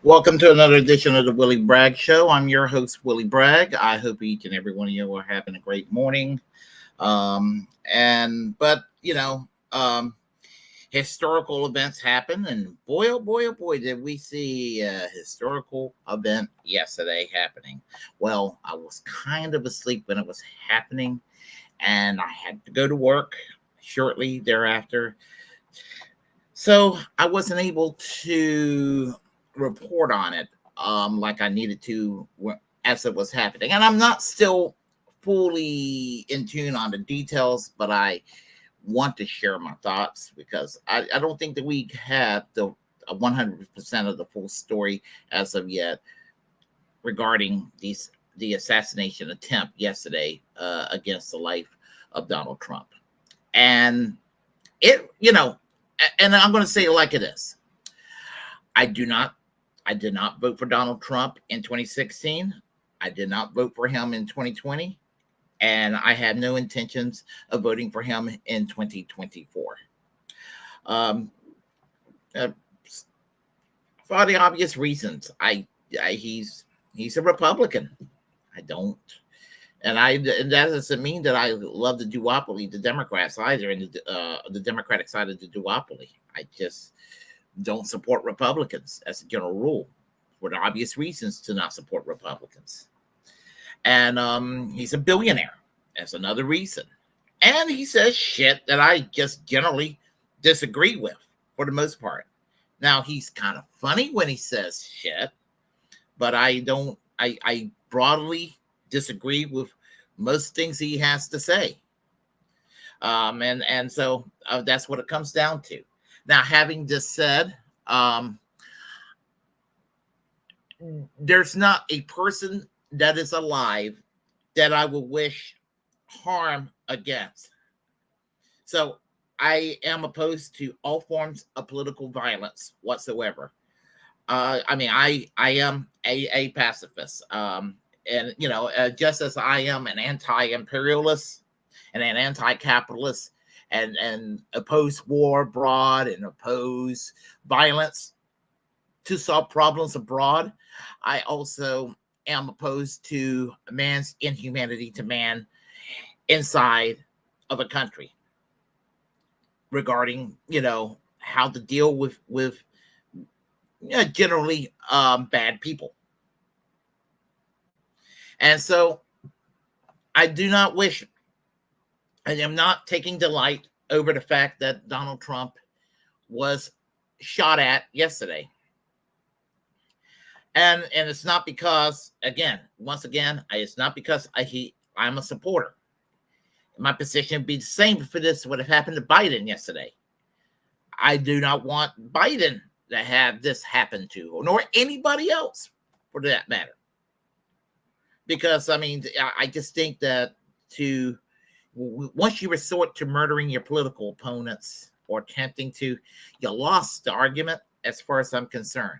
Welcome to another edition of the Willie Bragg Show. I'm your host, Willie Bragg. I hope each and every one of you are having a great morning. Historical events happen, and boy, oh boy, oh boy, did we see a historical event yesterday happening. Well, I was kind of asleep when it was happening, and I had to go to work shortly thereafter. So I wasn't able to report on it like I needed to as it was happening. And I'm not still fully in tune on the details, but I want to share my thoughts because I don't think that we have the 100% of the full story as of yet regarding the assassination attempt yesterday against the life of Donald Trump. And and I'm going to say it like it is. I did not vote for Donald Trump in 2016. I did not vote for him in 2020. And I had no intentions of voting for him in 2024. Um, uh, for the obvious reasons. He's a Republican. I don't. And that doesn't mean that I love the duopoly, the Democrats either, and the Democratic side of the duopoly. I just don't support Republicans as a general rule for the obvious reasons to not support Republicans. And he's a billionaire. That's another reason. And he says shit that I just generally disagree with for the most part. Now, he's kind of funny when he says shit, but I broadly disagree with most things he has to say. So that's what it comes down to. Now, having this said, there's not a person that is alive that I would wish harm against. So I am opposed to all forms of political violence whatsoever. I am a pacifist. Just as I am an anti-imperialist and an anti-capitalist and oppose war abroad and oppose violence to solve problems abroad, I also am opposed to man's inhumanity to man inside of a country regarding, how to deal with generally bad people. And so I do not wish, I am not taking delight over the fact that Donald Trump was shot at yesterday. And it's not because, it's not because I'm a supporter. My position would be the same if this would have happened to Biden yesterday. I do not want Biden to have this happen to, nor anybody else for that matter. Because, I just think that once you resort to murdering your political opponents or attempting to, you lost the argument as far as I'm concerned.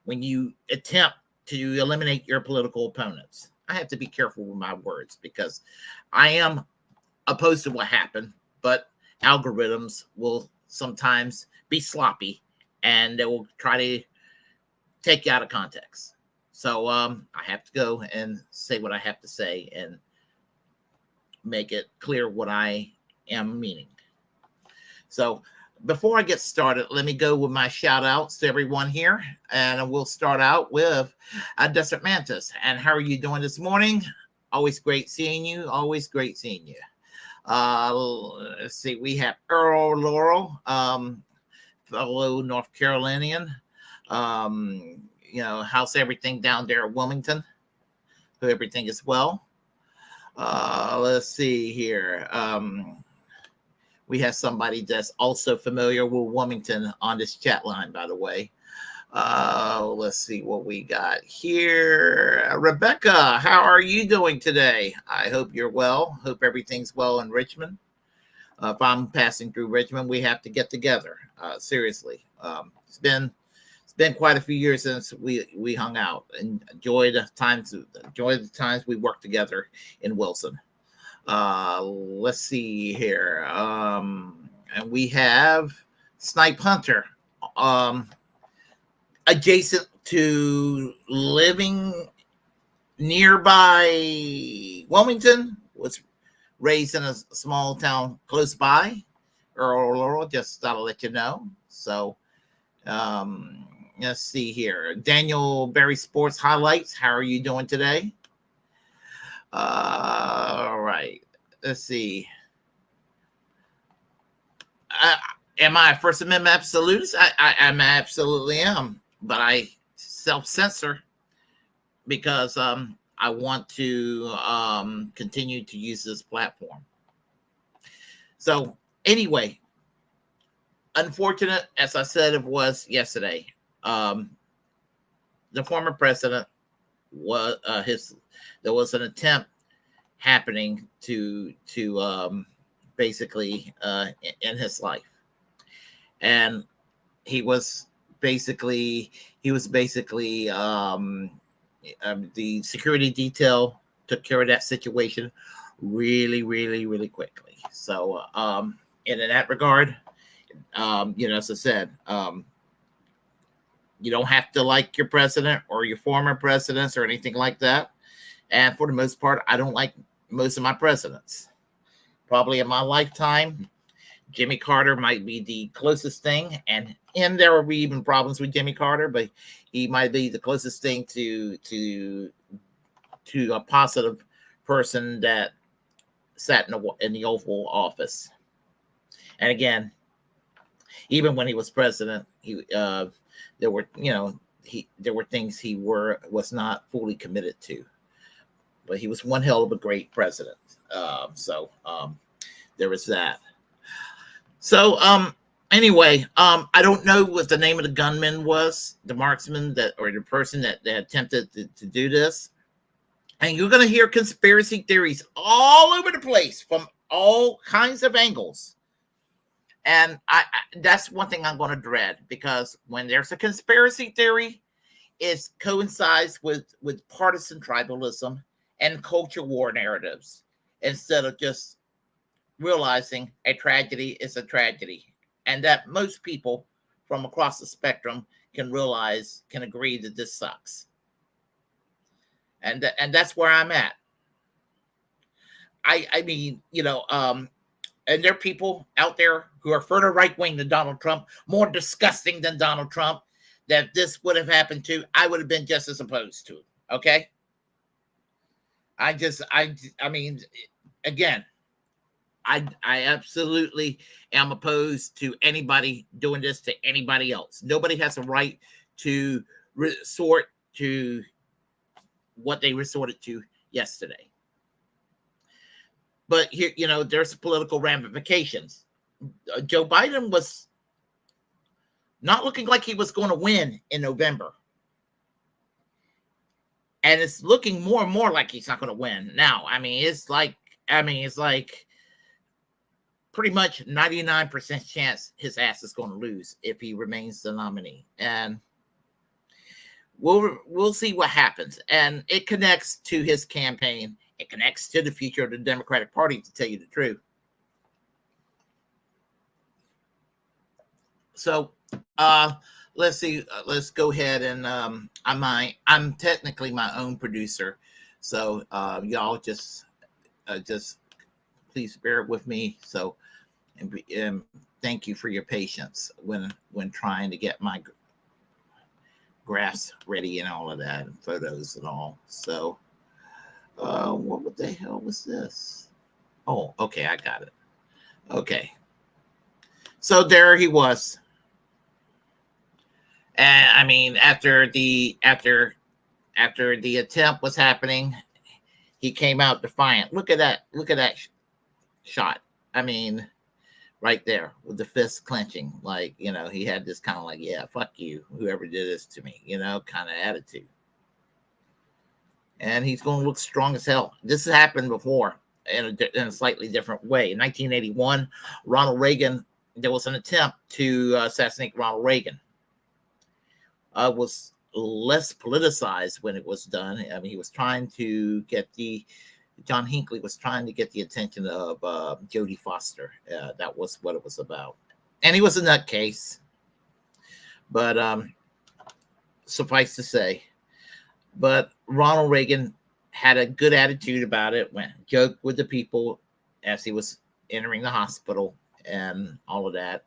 When you attempt to eliminate your political opponents, I have to be careful with my words because I am opposed to what happened, but algorithms will sometimes be sloppy and they will try to take you out of context. So I have to go and say what I have to say and make it clear what I am meaning. So before I get started, let me go with my shout outs to everyone here. And we'll start out with Desert Mantis. And how are you doing this morning? Always great seeing you. Always great seeing you. Let's see. We have Earl Laurel, fellow North Carolinian. How's everything down there at Wilmington? Hope everything is well. Let's see here. We have somebody that's also familiar with Wilmington on this chat line, by the way. Let's see what we got here. Rebecca, how are you doing today? I hope you're well. Hope everything's well in Richmond. If I'm passing through Richmond, we have to get together. Seriously. It's been quite a few years since we hung out and enjoy the times we worked together in Wilson. Let's see here. And we have Snipe Hunter. adjacent to living nearby Wilmington, was raised in a small town close by, Earl Laurel, just thought I'll let you know. So let's see here. Daniel Berry Sports Highlights. How are you doing today? All right. Let's see. Am I a First Amendment absolutist? I absolutely am, but I self-censor because I want to continue to use this platform. So anyway, unfortunate, as I said, it was yesterday. The former president was there was an attempt happening to basically in his life, and he was basically the security detail took care of that situation really quickly. So in that regard, as I said, you don't have to like your president or your former presidents or anything like that. And for the most part, I don't like most of my presidents. Probably in my lifetime, Jimmy Carter might be the closest thing, and there will be even problems with Jimmy Carter, but he might be the closest thing to a positive person that sat in the Oval Office. And again, even when he was president, there were things he was not fully committed to, but he was one hell of a great president. So there was that. So anyway, I don't know what the name of the gunman was, the marksman or the person that attempted to do this. And you're going to hear conspiracy theories all over the place from all kinds of angles. And that's one thing I'm going to dread, because when there's a conspiracy theory, it coincides with partisan tribalism and culture war narratives, instead of just realizing a tragedy is a tragedy, and that most people from across the spectrum can agree that this sucks. And that's where I'm at. I mean, and there are people out there who are further right wing than Donald Trump, more disgusting than Donald Trump, that this would have happened to. I would have been just as opposed to it. Okay. I mean, again, I absolutely am opposed to anybody doing this to anybody else. Nobody has a right to resort to what they resorted to yesterday. But here, there's political ramifications. Joe Biden was not looking like he was going to win in November. And it's looking more and more like he's not going to win now. It's like pretty much 99% chance his ass is going to lose if he remains the nominee. And we'll see what happens. And it connects to his campaign. It connects to the future of the Democratic Party, to tell you the truth. So let's see. Let's go ahead and I'm technically my own producer. So y'all just please bear with me. So and thank you for your patience when trying to get my graphs ready and all of that, and photos and all. So what the hell was this? Oh, okay, I got it. Okay. So there he was. And after the attempt was happening, he came out defiant. Look at that shot. Right there with the fist clenching, like, he had this kind of like, yeah, fuck you, whoever did this to me, kind of attitude. And he's going to look strong as hell. This has happened before in a slightly different way. In 1981, Ronald Reagan, there was an attempt to assassinate Ronald Reagan. Was less politicized when it was done. He was trying to get John Hinckley was trying to get the attention of Jodie Foster. That was what it was about. And he was a nutcase. But suffice to say. But Ronald Reagan had a good attitude about it, went joked with the people as he was entering the hospital and all of that.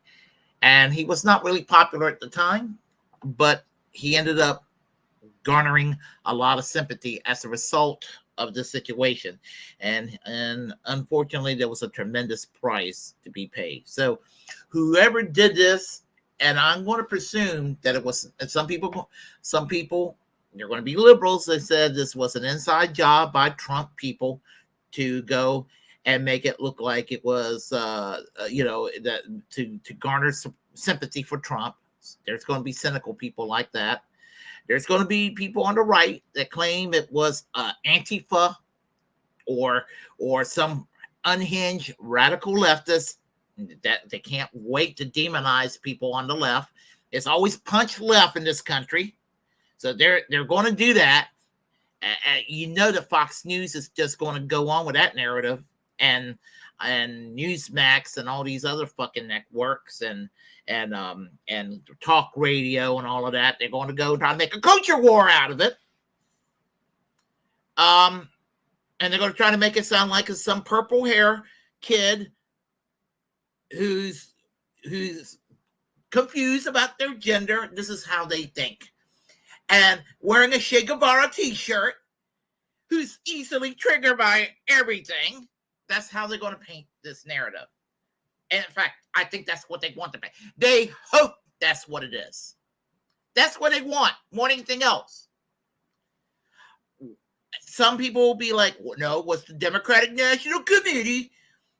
And he was not really popular at the time, but he ended up garnering a lot of sympathy as a result of the situation. And unfortunately, there was a tremendous price to be paid. So whoever did this, and I'm going to presume that it was some people, they're going to be liberals. They said this was an inside job by Trump people to go and make it look like it was, that to garner some sympathy for Trump. There's going to be cynical people like that. There's going to be people on the right that claim it was Antifa or some unhinged radical leftists that they can't wait to demonize people on the left. It's always punch left in this country. So they're going to do that. You know that Fox News is just going to go on with that narrative, and Newsmax and all these other fucking networks and talk radio and all of that. They're going to go try to make a culture war out of it. And they're going to try to make it sound like it's some purple hair kid who's confused about their gender. This is how they think. And wearing a Che Guevara t-shirt, who's easily triggered by everything. That's how they're going to paint this narrative. And in fact, I think that's what they want to paint. They hope that's what it is. That's what they want. Want anything else? Some people will be like, well, no, what's the Democratic National Committee?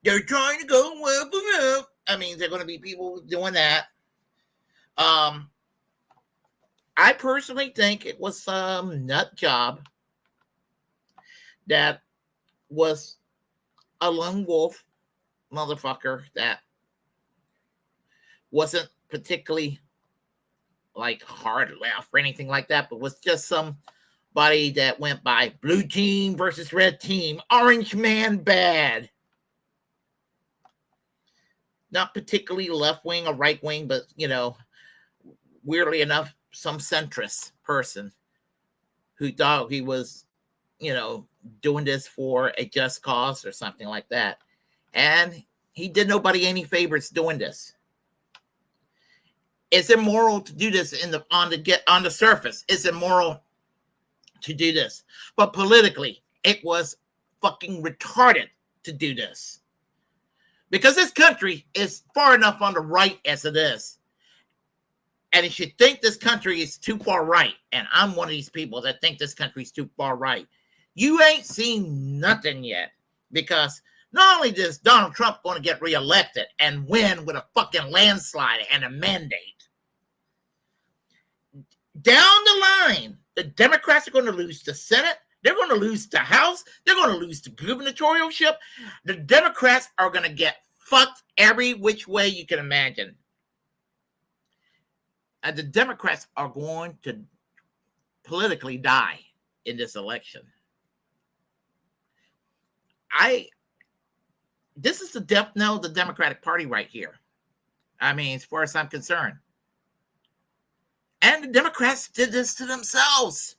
They're trying to go well. I mean, there are going to be people doing that. I personally think it was some nut job that was a lone wolf motherfucker that wasn't particularly like hard left or anything like that, but was just somebody that went by blue team versus red team, orange man bad. Not particularly left wing or right wing, but, weirdly enough, some centrist person who thought he was, doing this for a just cause or something like that. And he did nobody any favors doing this. It's immoral to do this on the surface. It's immoral to do this. But politically, it was fucking retarded to do this. Because this country is far enough on the right as it is. And if you think this country is too far right, and I'm one of these people that think this country is too far right, you ain't seen nothing yet. Because not only is Donald Trump going to get reelected and win with a fucking landslide and a mandate, down the line, the Democrats are going to lose the Senate. They're going to lose the House. They're going to lose the gubernatorialship. The Democrats are going to get fucked every which way you can imagine. And the Democrats are going to politically die in this election. This is the death knell of the Democratic Party right here. I mean, as far as I'm concerned. And the Democrats did this to themselves.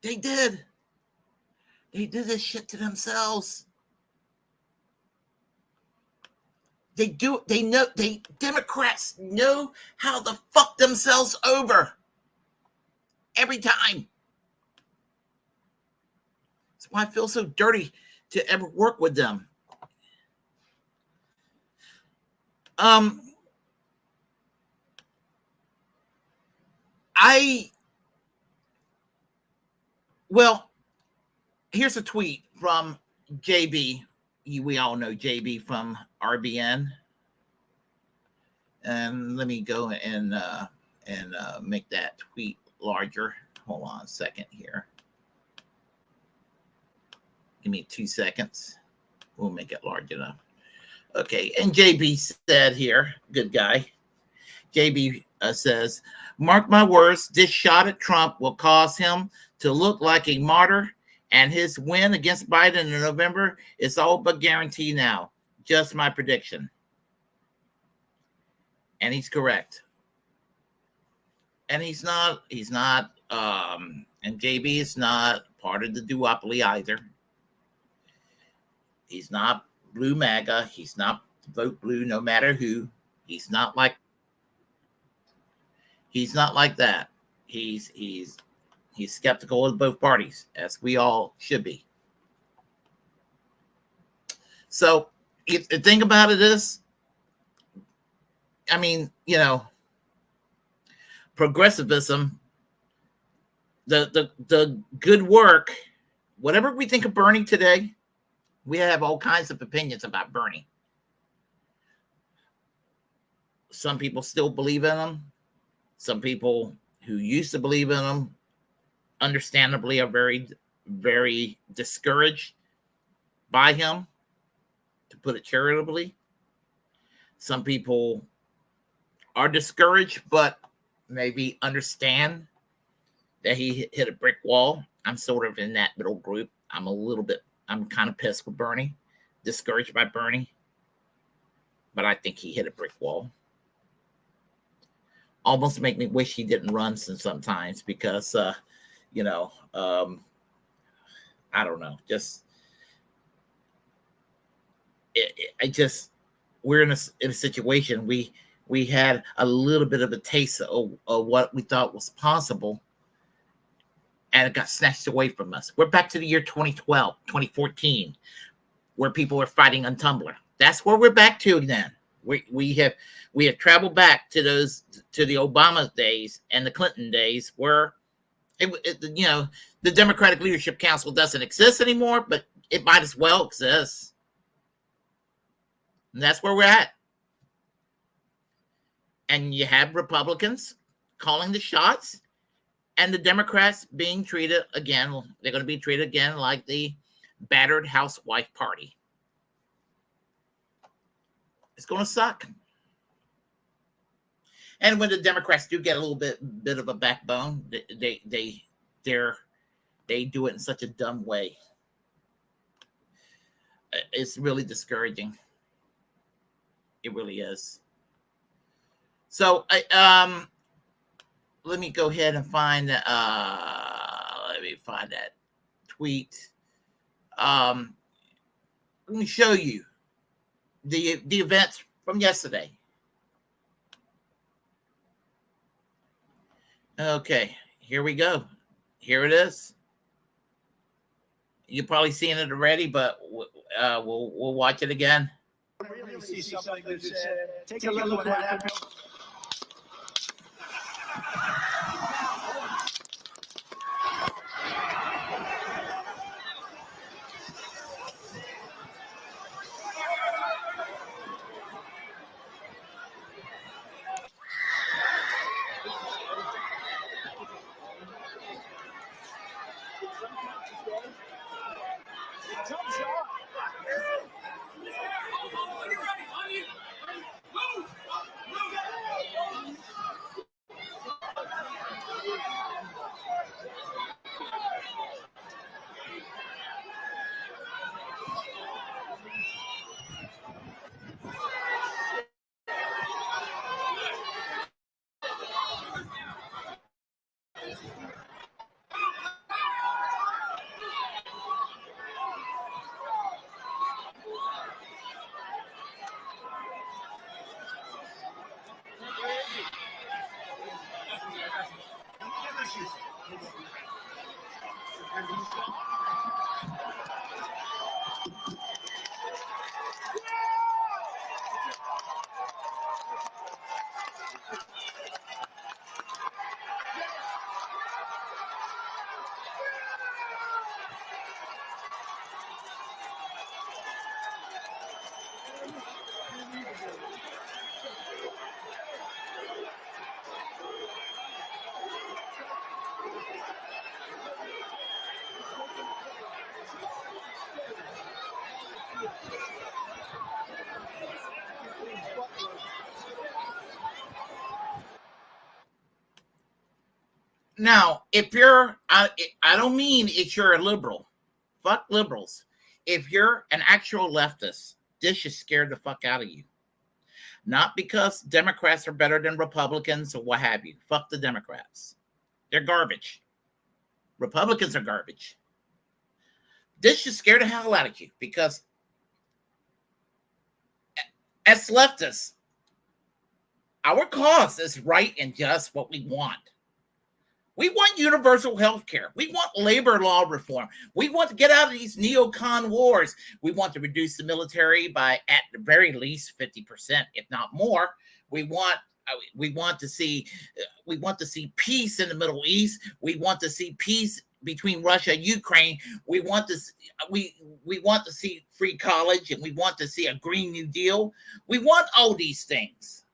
They did. They did this shit to themselves. Democrats know how to fuck themselves over. Every time. That's why I feel so dirty to ever work with them. Here's a tweet from JB. We all know JB from RBN. And let me go and make that tweet larger. Hold on a second here. Give me 2 seconds. We'll make it large enough. Okay, and JB said here, good guy. JB says, mark my words, this shot at Trump will cause him to look like a martyr, and his win against Biden in November is all but guaranteed now. Just my prediction. And he's correct. And he's not, and JB is not part of the duopoly either. He's not blue MAGA. He's not vote blue no matter who. He's not like that. He's skeptical of both parties, as we all should be. So if the thing about it is, I mean, progressivism, the good work, whatever we think of Bernie today, we have all kinds of opinions about Bernie. Some people still believe in him. Some people who used to believe in him, understandably, are very, very discouraged by him, to put it charitably. Some people are discouraged, but maybe understand that he hit a brick wall. I'm sort of in that middle group. I'm kind of pissed with Bernie, discouraged by Bernie, but I think he hit a brick wall. Almost make me wish he didn't run sometimes, because, I don't know, we're in a situation. We had a little bit of a taste of what we thought was possible, and it got snatched away from us. We're back to the year 2012, 2014, where people were fighting on Tumblr. That's where we're back to then. We have traveled back to the Obama days and the Clinton days, where the Democratic Leadership Council doesn't exist anymore, but it might as well exist. And that's where we're at. And you have Republicans calling the shots, and the Democrats being treated again. They're going to be treated again like the battered housewife party. It's going to suck. And when the Democrats do get a little bit of a backbone, they do it in such a dumb way. It's really discouraging. It really is. So let me go ahead and find that tweet. Let me show you the events from yesterday. Okay, here we go. Here it is. You've probably seen it already, but we'll watch it again. Really see something that said, take a look at what happened. Now, if you're, I don't mean if you're a liberal. Fuck liberals. If you're an actual leftist, this should scare the fuck out of you. Not because Democrats are better than Republicans or what have you. Fuck the Democrats. They're garbage. Republicans are garbage. This should scare the hell out of you because as leftists, our cause is right and just what we want. We want universal health care. We want labor law reform. We want to get out of these neocon wars. We want to reduce the military by at the very least 50%, if not more. We want to see peace in the Middle East. We want to see peace between Russia and Ukraine. We want to see free college, and we want to see a Green New Deal. We want all these things.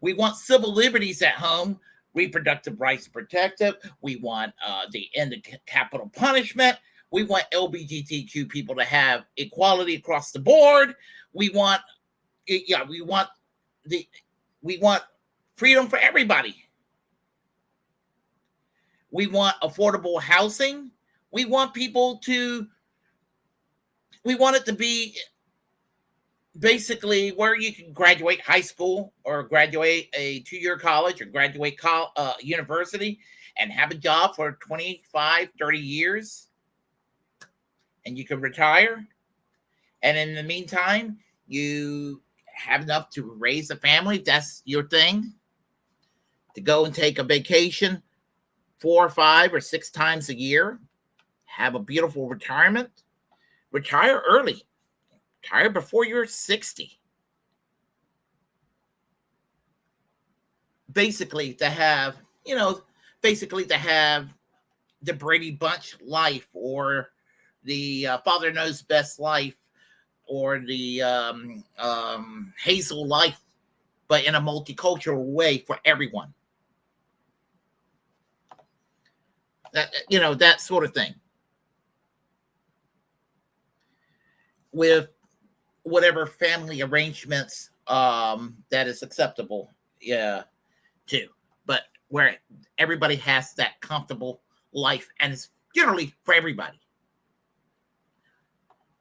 We want civil liberties at home. Reproductive rights protected. We want the end of capital punishment. We want LGBTQ people to have equality across the board. We want freedom for everybody. We want affordable housing. We want it to be basically where you can graduate high school or graduate a 2-year college or graduate university and have a job for 25, 30 years. And you can retire. And in the meantime, you have enough to raise a family. If that's your thing. To go and take a vacation 4 or 5 or 6 times a year. Have a beautiful retirement. Retire early. Retire before you're 60. Basically to have the Brady Bunch life or the Father Knows Best life or the Hazel life, but in a multicultural way for everyone. That sort of thing. With whatever family arrangements that is acceptable, too. But where everybody has that comfortable life, and it's generally for everybody.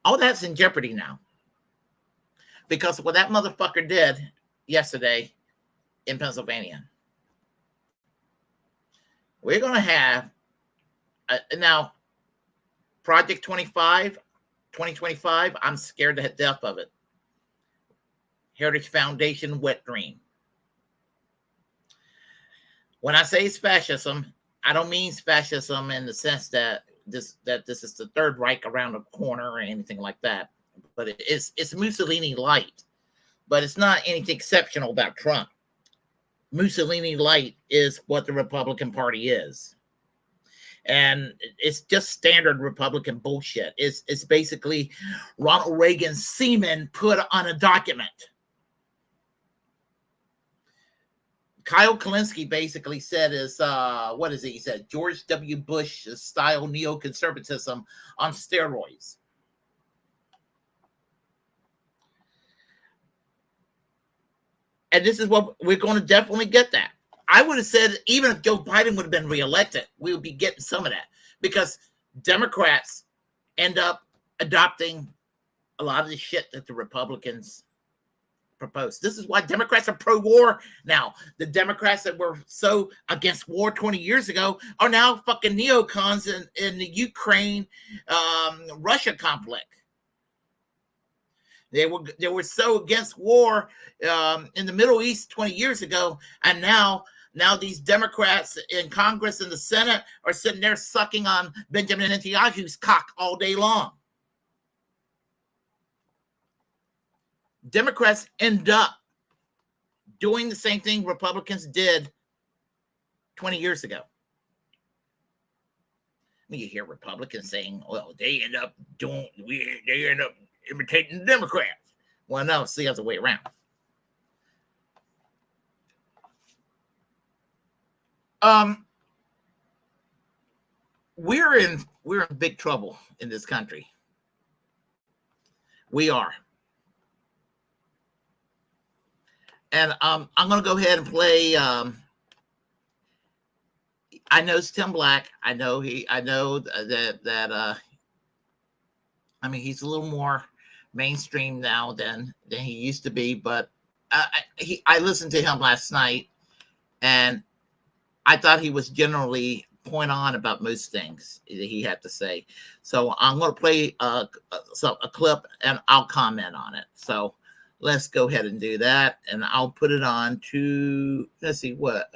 All that's in jeopardy now. Because of what that motherfucker did yesterday in Pennsylvania. We're going to have, now, Project 2025, I'm scared to death of it. Heritage Foundation wet dream. When I say it's fascism, I don't mean fascism in the sense that this is the Third Reich around the corner or anything like that. But it's Mussolini light. But it's not anything exceptional about Trump. Mussolini light is what the Republican Party is. And it's just standard Republican bullshit. It's basically Ronald Reagan's semen put on a document. Kyle Kalinske basically said what is it? He said George W. Bush style neoconservatism on steroids. And this is what we're going to definitely get that. I would have said even if Joe Biden would have been reelected, we would be getting some of that because Democrats end up adopting a lot of the shit that the Republicans propose. This is why Democrats are pro-war now. The Democrats that were so against war 20 years ago are now fucking neocons in the Ukraine, Russia conflict. They were so against war in the Middle East 20 years ago, and now these Democrats in Congress and the Senate are sitting there sucking on Benjamin Netanyahu's cock all day long. Democrats end up doing the same thing Republicans did 20 years ago. You hear Republicans saying, well, they end up imitating the Democrats. Well, no, it's the other way around. We're in big trouble in this country. We are. And I'm going to go ahead and play. I know it's Tim Black. I know that. I mean, he's a little more mainstream now than he used to be. But I listened to him last night, and I thought he was generally point on about most things that he had to say. So I'm going to play a clip, and I'll comment on it. So let's go ahead and do that, and I'll put it on to, let's see what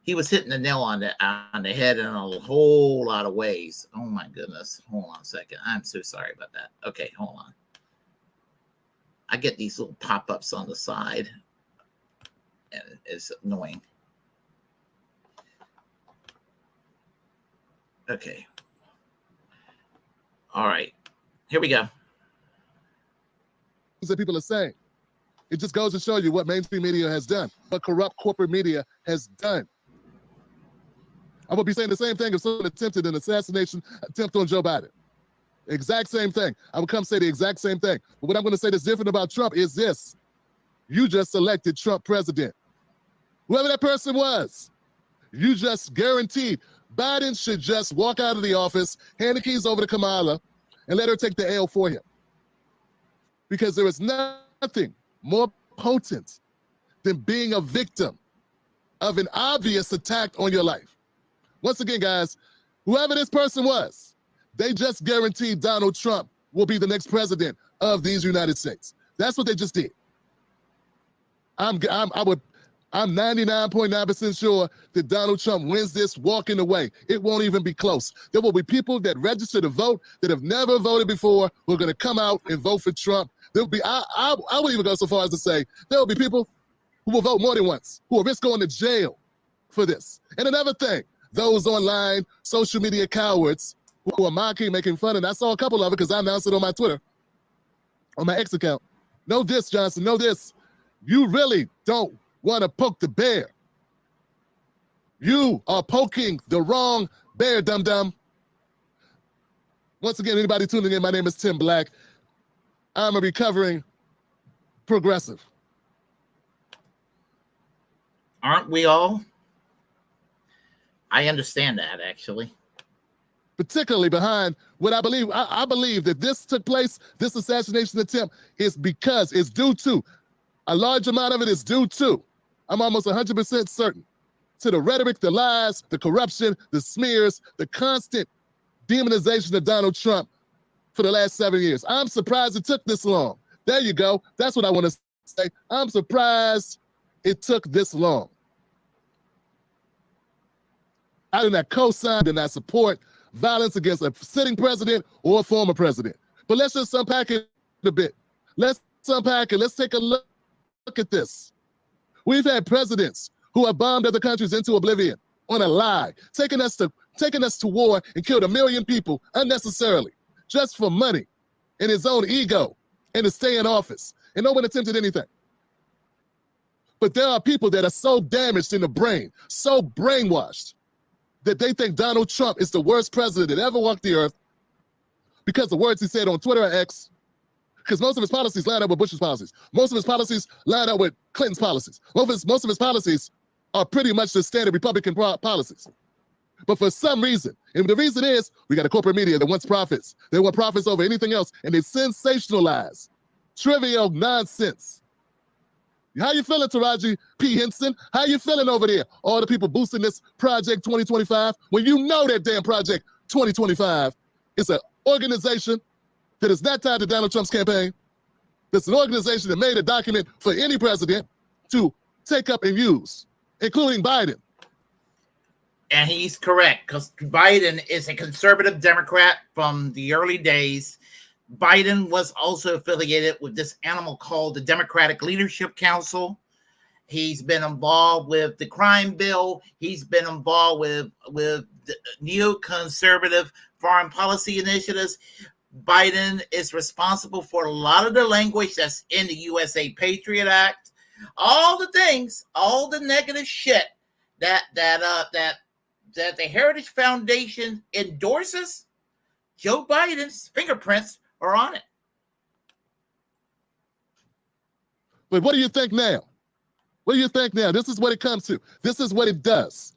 he was hitting the nail on the head in a whole lot of ways. Oh my goodness. Hold on a second. I'm so sorry about that. Okay, hold on. I get these little pop-ups on the side, and it's annoying. Okay. All right. Here we go. That people are saying. It just goes to show you what mainstream media has done, what corrupt corporate media has done. I would be saying the same thing if someone attempted an assassination attempt on Joe Biden. Exact same thing. I would come say the exact same thing. But what I'm going to say that's different about Trump is this. You just elected Trump president. Whoever that person was, you just guaranteed Biden should just walk out of the office, hand the keys over to Kamala, and let her take the L for him. Because there is nothing more potent than being a victim of an obvious attack on your life. Once again, guys, whoever this person was, they just guaranteed Donald Trump will be the next president of these United States. That's what they just did. I'm 99.9% sure that Donald Trump wins this walking away. It won't even be close. There will be people that register to vote that have never voted before who are going to come out and vote for Trump. There'll be, I would even go so far as to say, there will be people who will vote more than once, who will risk going to jail for this. And another thing, those online social media cowards who are mocking, making fun, and I saw a couple of it because I announced it on my Twitter, on my X account. Know this, Johnson, know this. You really don't want to poke the bear. You are poking the wrong bear, dum-dum. Once again, anybody tuning in, my name is Tim Black. I'm a recovering progressive. Aren't we all? I understand that, actually. Particularly behind what I believe. I believe that this took place, this assassination attempt, is because it's due to, a large amount of it is due to, I'm almost 100% certain, to the rhetoric, the lies, the corruption, the smears, the constant demonization of Donald Trump for the last 7 years. I'm surprised it took this long. There you go. That's what I want to say. I'm surprised it took this long. I do not co-sign, do not support violence against a sitting president or a former president. But let's just unpack it a bit. Let's unpack it. Let's take a look at this. We've had presidents who have bombed other countries into oblivion on a lie, taking us to war and killed 1 million people unnecessarily, just for money and his own ego and to stay in office. And no one attempted anything. But there are people that are so damaged in the brain, so brainwashed, that they think Donald Trump is the worst president that ever walked the earth because the words he said on Twitter or X, because most of his policies line up with Bush's policies. Most of his policies line up with Clinton's policies. Most of his policies are pretty much the standard Republican policies. But for some reason, and the reason is we got a corporate media that wants profits. They want profits over anything else, and they sensationalize trivial nonsense. How you feeling, Taraji P. Henson? How you feeling over there? All the people boosting this Project 2025, when you know that damn Project 2025 is an organization that is not tied to Donald Trump's campaign. That's an organization that made a document for any president to take up and use, including Biden. And he's correct, because Biden is a conservative Democrat from the early days. Biden was also affiliated with this animal called the Democratic Leadership Council. He's been involved with the crime bill. He's been involved with the neoconservative foreign policy initiatives. Biden is responsible for a lot of the language that's in the USA Patriot Act. All the things, all the negative shit that the Heritage Foundation endorses, Joe Biden's fingerprints are on it. But what do you think now? What do you think now? This is what it comes to. This is what it does.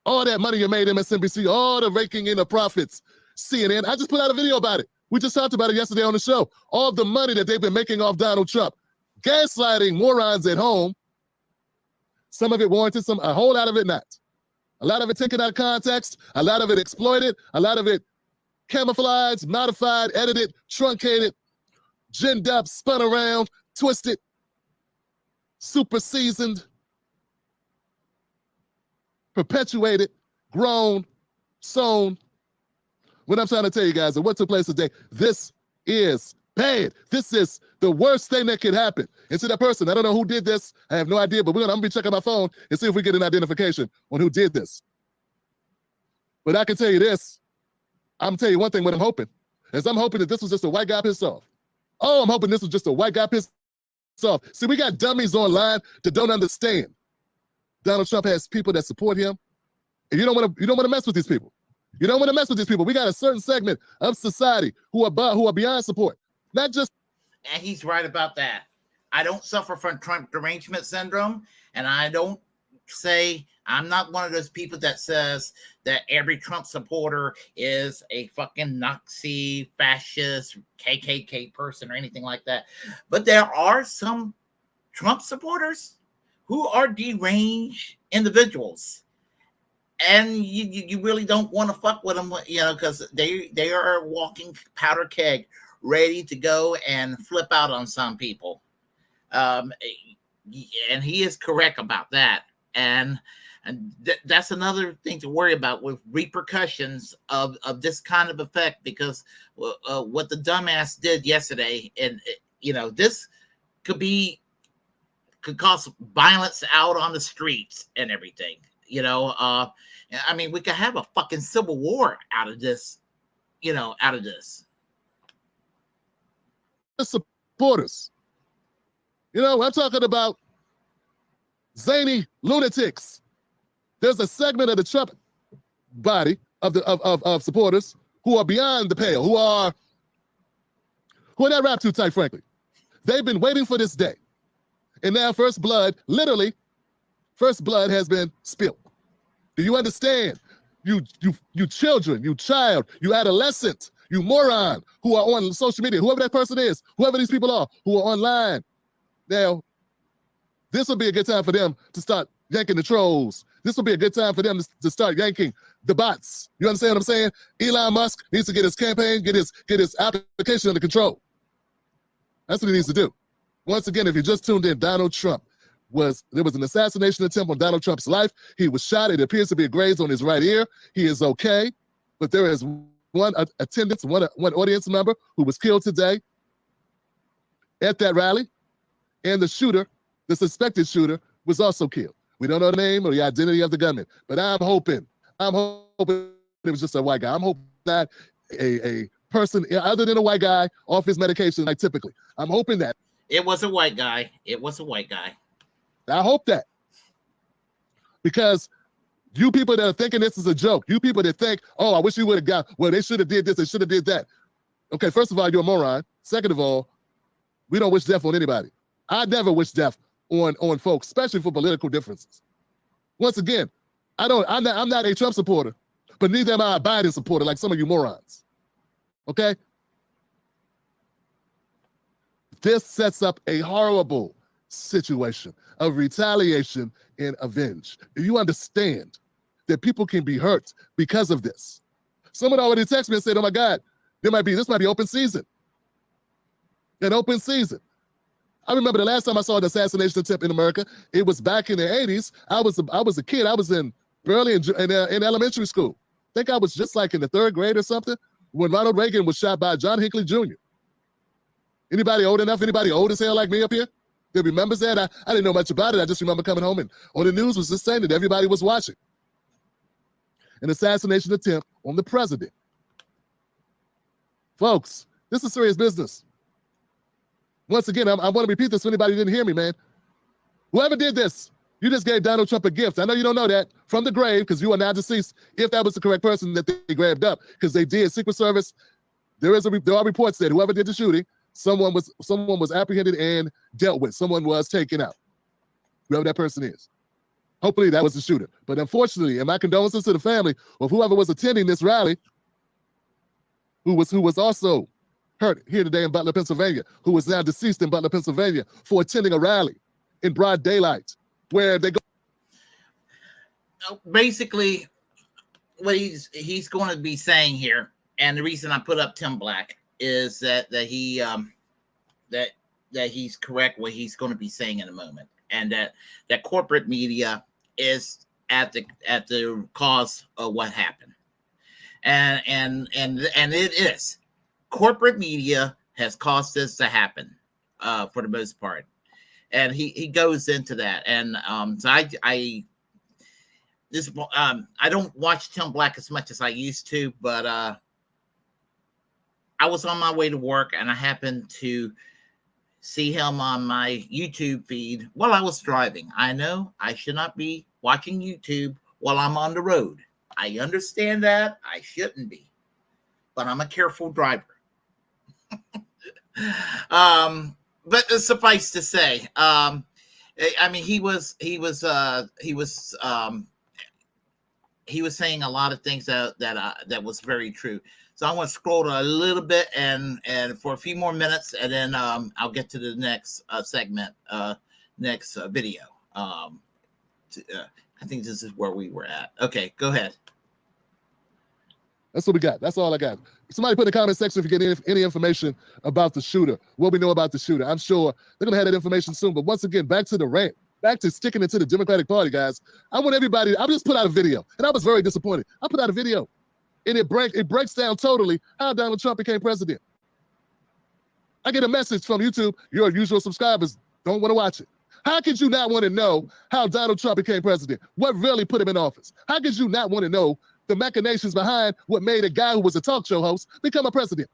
All that money you made, MSNBC, all the raking in the profits, CNN. I just put out a video about it. We just talked about it yesterday on the show. All the money that they've been making off Donald Trump, gaslighting morons at home. Some of it warranted, a whole lot of it not. A lot of it taken out of context, a lot of it exploited, a lot of it camouflaged, modified, edited, truncated, ginned up, spun around, twisted, super seasoned, perpetuated, grown, sown. What I'm trying to tell you guys, and what took place today, this is bad. This is the worst thing that could happen. And to that person, I don't know who did this. I have no idea, but I'm going to be checking my phone and see if we get an identification on who did this. But I can tell you this. I'm going to tell you one thing, what I'm hoping is I'm hoping that this was just a white guy pissed off. Oh, I'm hoping this was just a white guy pissed off. See, we got dummies online that don't understand. Donald Trump has people that support him, and you don't want to mess with these people. You don't want to mess with these people. We got a certain segment of society who are beyond support. Not just. And he's right about that. I don't suffer from Trump derangement syndrome, and I'm not one of those people that says that every Trump supporter is a fucking Nazi, fascist, KKK person or anything like that. But there are some Trump supporters who are deranged individuals. And you really don't want to fuck with them, because they are a walking powder keg, ready to go and flip out on some people. And he is correct about that. And that's another thing to worry about with repercussions of this kind of effect, because what the dumbass did yesterday, and this could cause violence out on the streets and everything. I mean, we could have a fucking civil war out of this, The supporters. I'm talking about zany lunatics. There's a segment of the Trump body of supporters who are beyond the pale, who are not wrapped too tight, frankly. They've been waiting for this day. And now first blood has been spilled. Do you understand? You children, you child, you adolescent, you moron who are on social media, whoever that person is, whoever these people are who are online. Now, this would be a good time for them to start yanking the trolls. This would be a good time for them to start yanking the bots. You understand what I'm saying? Elon Musk needs to get his campaign, get his application under control. That's what he needs to do. Once again, if you just tuned in, Donald Trump there was an assassination attempt on Donald Trump's life. He was shot. It appears to be a graze on his right ear. He is okay, but there is one audience member who was killed today at that rally, and the suspected shooter, was also killed. We don't know the name or the identity of the gunman, but I'm hoping it was just a white guy. I'm hoping that a person other than a white guy off his medication, like typically. I'm hoping that. It was a white guy. I hope that. Because you people that are thinking this is a joke, you people that think, oh, I wish you would have they should have did this, they should have did that. Okay, first of all, you're a moron. Second of all, we don't wish death on anybody. I never wish death on folks, especially for political differences. Once again, I'm not a Trump supporter, but neither am I a Biden supporter like some of you morons. Okay? This sets up a horrible situation of retaliation and avenge. Do you understand that people can be hurt because of this? Someone already texted me and said, oh my God, this might be open season. An open season. I remember the last time I saw an assassination attempt in America, it was back in the 80s. I was a kid. I was barely in elementary school. I think I was just like in the 3rd grade or something when Ronald Reagan was shot by John Hinckley Jr. Anybody old enough? Anybody old as hell like me up here that remembers that? I didn't know much about it. I just remember coming home and on the news was just saying that everybody was watching. An assassination attempt on the president. Folks, this is serious business. Once again, I want to repeat this for anybody who didn't hear me, man. Whoever did this, you just gave Donald Trump a gift. I know you don't know that from the grave because you are now deceased if that was the correct person that they grabbed up because they did. Secret Service, there are reports that whoever did the shooting, someone was apprehended and dealt with. Someone was taken out. Whoever that person is. Hopefully that was the shooter. But unfortunately, and my condolences to the family of whoever was attending this rally, who was also hurt here today in Butler, Pennsylvania, who is now deceased in Butler, Pennsylvania, for attending a rally in broad daylight where they go. Basically, what he's going to be saying here, and the reason I put up Tim Black is that he's correct what he's going to be saying in a moment, and that corporate media is at the cause of what happened, and it is corporate media has caused this to happen for the most part, and he goes into that, and so I don't watch Tim Black as much as I used to, but I was on my way to work and I happened to see him on my YouTube feed while I was driving. I know I should not be watching YouTube while I'm on the road. I understand that. I shouldn't be, but I'm a careful driver. But suffice to say, I mean, he was saying a lot of things that was very true. So I want to scroll a little bit and for a few more minutes, and then I'll get to the next segment, next video. I think this is where we were at. Okay, go ahead. That's what we got. That's all I got. Somebody put in the comment section if you get any information about the shooter, what we know about the shooter. I'm sure they're going to have that information soon. But once again, back to the rant. Back to sticking it to the Democratic Party, guys. I want everybody, I just put out a video, and I was very disappointed. I put out a video, and it breaks down totally how Donald Trump became president. I get a message from YouTube, your usual subscribers don't want to watch it. How could you not want to know how Donald Trump became president? What really put him in office? How could you not want to know the machinations behind what made a guy who was a talk show host become a president?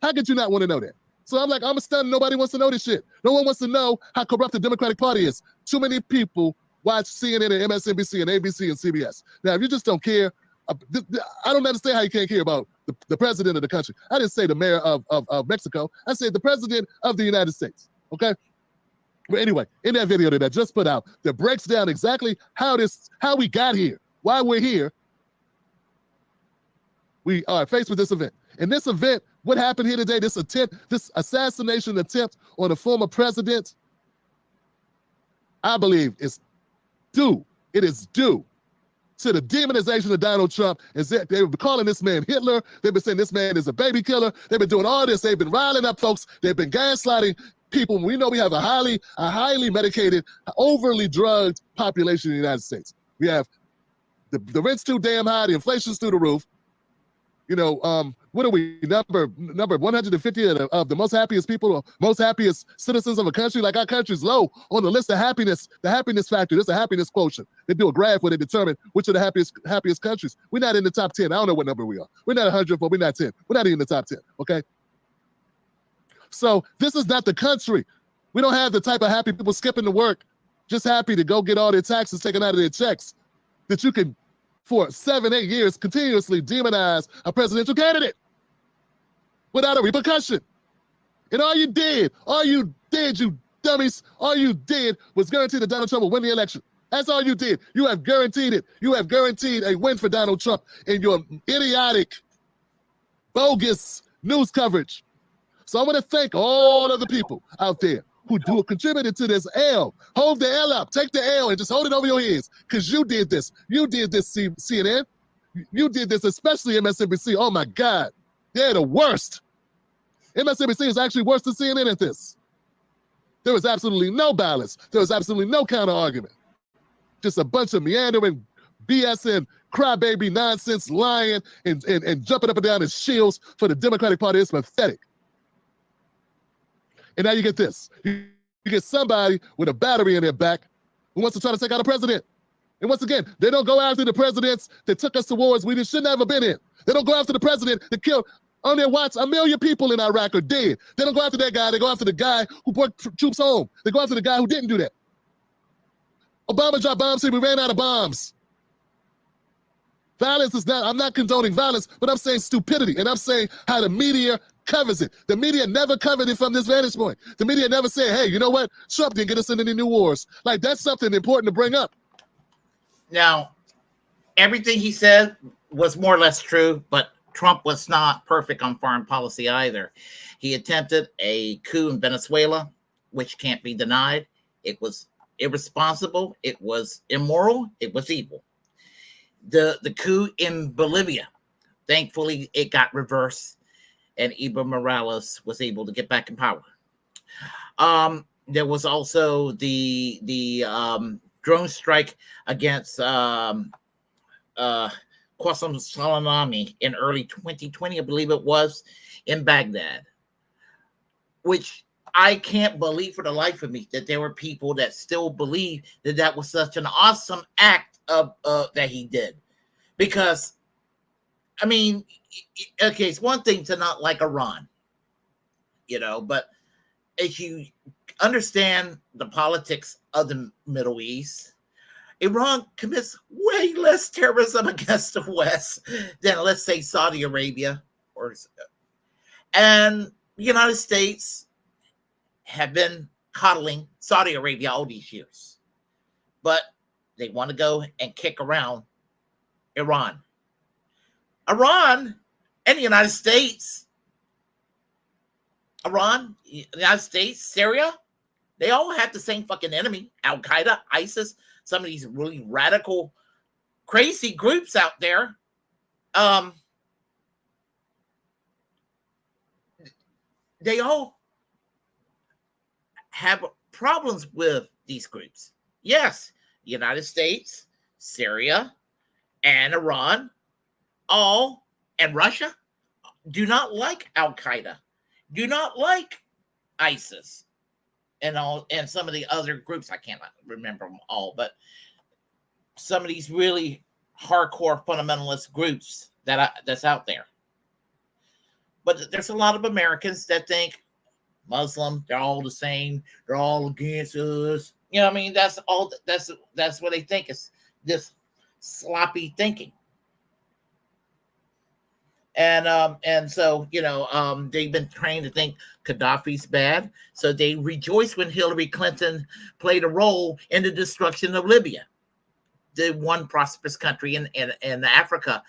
How could you not want to know that? So I'm like, I'm stunned. Nobody wants to know this shit. No one wants to know how corrupt the Democratic Party is. Too many people watch CNN and MSNBC and ABC and CBS. Now, if you just don't care, I don't understand how you can't care about the president of the country. I didn't say the mayor of Mexico. I said the president of the United States, okay? But anyway, in that video that I just put out, that breaks down exactly how we got here, why we're here, we are faced with this event. And this event, what happened here today, this assassination attempt on a former president, I believe is due. It is due to the demonization of Donald Trump. They were calling this man Hitler. They've been saying this man is a baby killer. They've been doing all this. They've been riling up folks. They've been gaslighting people. We know we have a highly medicated, overly drugged population in the United States. We have the rent's too damn high. The inflation's through the roof. You know, what are we, number 150 of the most happiest people, most happiest citizens of a country? Like, our country's low on the list of happiness, the happiness factor. There's a happiness quotient. They do a graph where they determine which are the happiest countries. We're not in the top 10. I don't know what number we are. We're not 100, but we're not 10. We're not even in the top 10, okay? So this is not the country. We don't have the type of happy people skipping to work, just happy to go get all their taxes taken out of their checks, that you can, for 7-8 years, continuously demonize a presidential candidate without a repercussion. And all you did, you dummies, all you did was guarantee that Donald Trump will win the election. That's all you did. You have guaranteed it. You have guaranteed a win for Donald Trump in your idiotic, bogus news coverage. So I want to thank all of the people out there who contributed to this L. Hold the L up. Take the L and just hold it over your heads, because you did this. You did this, CNN. You did this, especially MSNBC. Oh, my God. They're the worst. MSNBC is actually worse than CNN at this. There was absolutely no balance. There was absolutely no counter-argument. Just a bunch of meandering, BS and crybaby nonsense, lying and jumping up and down as shields for the Democratic Party. It's pathetic. And now you get this. You get somebody with a battery in their back who wants to try to take out a president. And once again, they don't go after the presidents that took us to wars we shouldn't have ever been in. They don't go after the president that killed, on their watch, 1 million people in Iraq are dead. They don't go after that guy. They go after the guy who brought troops home. They go after the guy who didn't do that. Obama dropped bombs here. We ran out of bombs. Violence is not, I'm not condoning violence, but I'm saying stupidity. And I'm saying how the media covers it. The media never covered it from this vantage point. The media never said, hey, you know what? Trump didn't get us into any new wars. Like, that's something important to bring up. Now, everything he said was more or less true, but Trump was not perfect on foreign policy either. He attempted a coup in Venezuela, which can't be denied. It was irresponsible. It was immoral. It was evil. The coup in Bolivia, thankfully, it got reversed, and Evo Morales was able to get back in power. There was also the drone strike against Qasem Soleimani in early 2020, I believe it was, in Baghdad, which I can't believe for the life of me that there were people that still believe that that was such an awesome act of that he did. Because, I mean, okay, it's one thing to not like Iran, but if you understand the politics of the Middle East, Iran commits way less terrorism against the West than, let's say, Saudi Arabia, and the United States have been coddling Saudi Arabia all these years, but they want to go and kick around Iran and the United States. Iran, the United States, Syria, they all have the same fucking enemy: Al Qaeda, ISIS, some of these really radical, crazy groups out there. They all have problems with these groups. Yes, the United States, Syria, and Iran, and Russia do not like Al Qaeda, do not like ISIS, and some of the other groups. I can't remember them all, but some of these really hardcore fundamentalist groups that's out there. But there's a lot of Americans that think Muslim, they're all the same, they're all against us. I mean, that's all. That's what they think, is this sloppy thinking. And so, they've been trained to think Gaddafi's bad. So they rejoiced when Hillary Clinton played a role in the destruction of Libya, the one prosperous country in Africa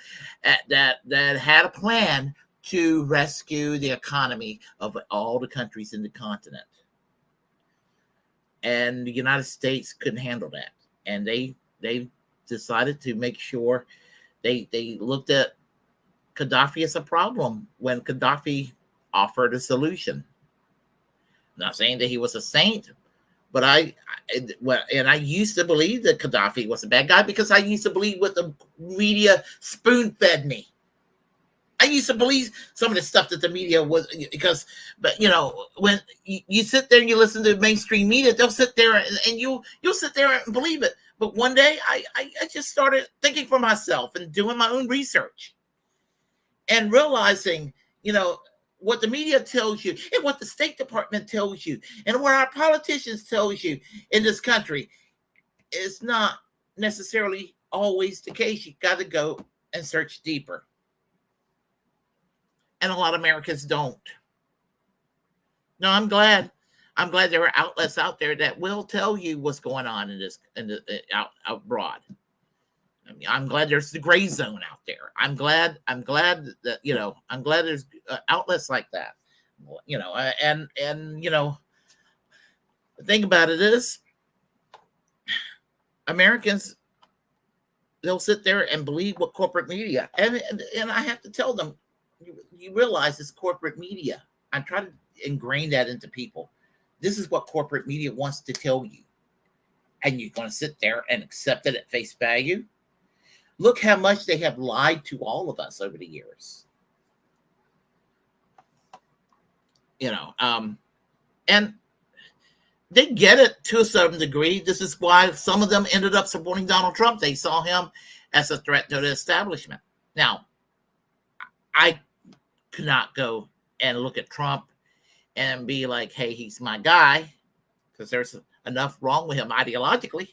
that had a plan to rescue the economy of all the countries in the continent. And the United States couldn't handle that. And they decided to make sure they looked at Gaddafi as a problem when Gaddafi offered a solution. I'm not saying that he was a saint, but I used to believe that Gaddafi was a bad guy because I used to believe what the media spoon-fed me. I used to believe some of the stuff that the media was, but when you sit there and you listen to mainstream media, they'll sit there and you'll sit there and believe it. But one day I just started thinking for myself and doing my own research and realizing, what the media tells you and what the State Department tells you and what our politicians tell you in this country is not necessarily always the case. You got to go and search deeper. And a lot of Americans don't. No, I'm glad there are outlets out there that will tell you what's going on out abroad. I mean, I'm glad there's the gray zone out there. I'm glad that I'm glad there's outlets like that. And the thing about it is, Americans, they'll sit there and believe what corporate media, and I have to tell them, you realize it's corporate media. I'm trying to ingrain that into people. This is what corporate media wants to tell you. And you're going to sit there and accept it at face value. Look how much they have lied to all of us over the years. And they get it to a certain degree. This is why some of them ended up supporting Donald Trump. They saw him as a threat to the establishment. Now, I could not go and look at Trump and be like, hey, he's my guy, because there's enough wrong with him ideologically.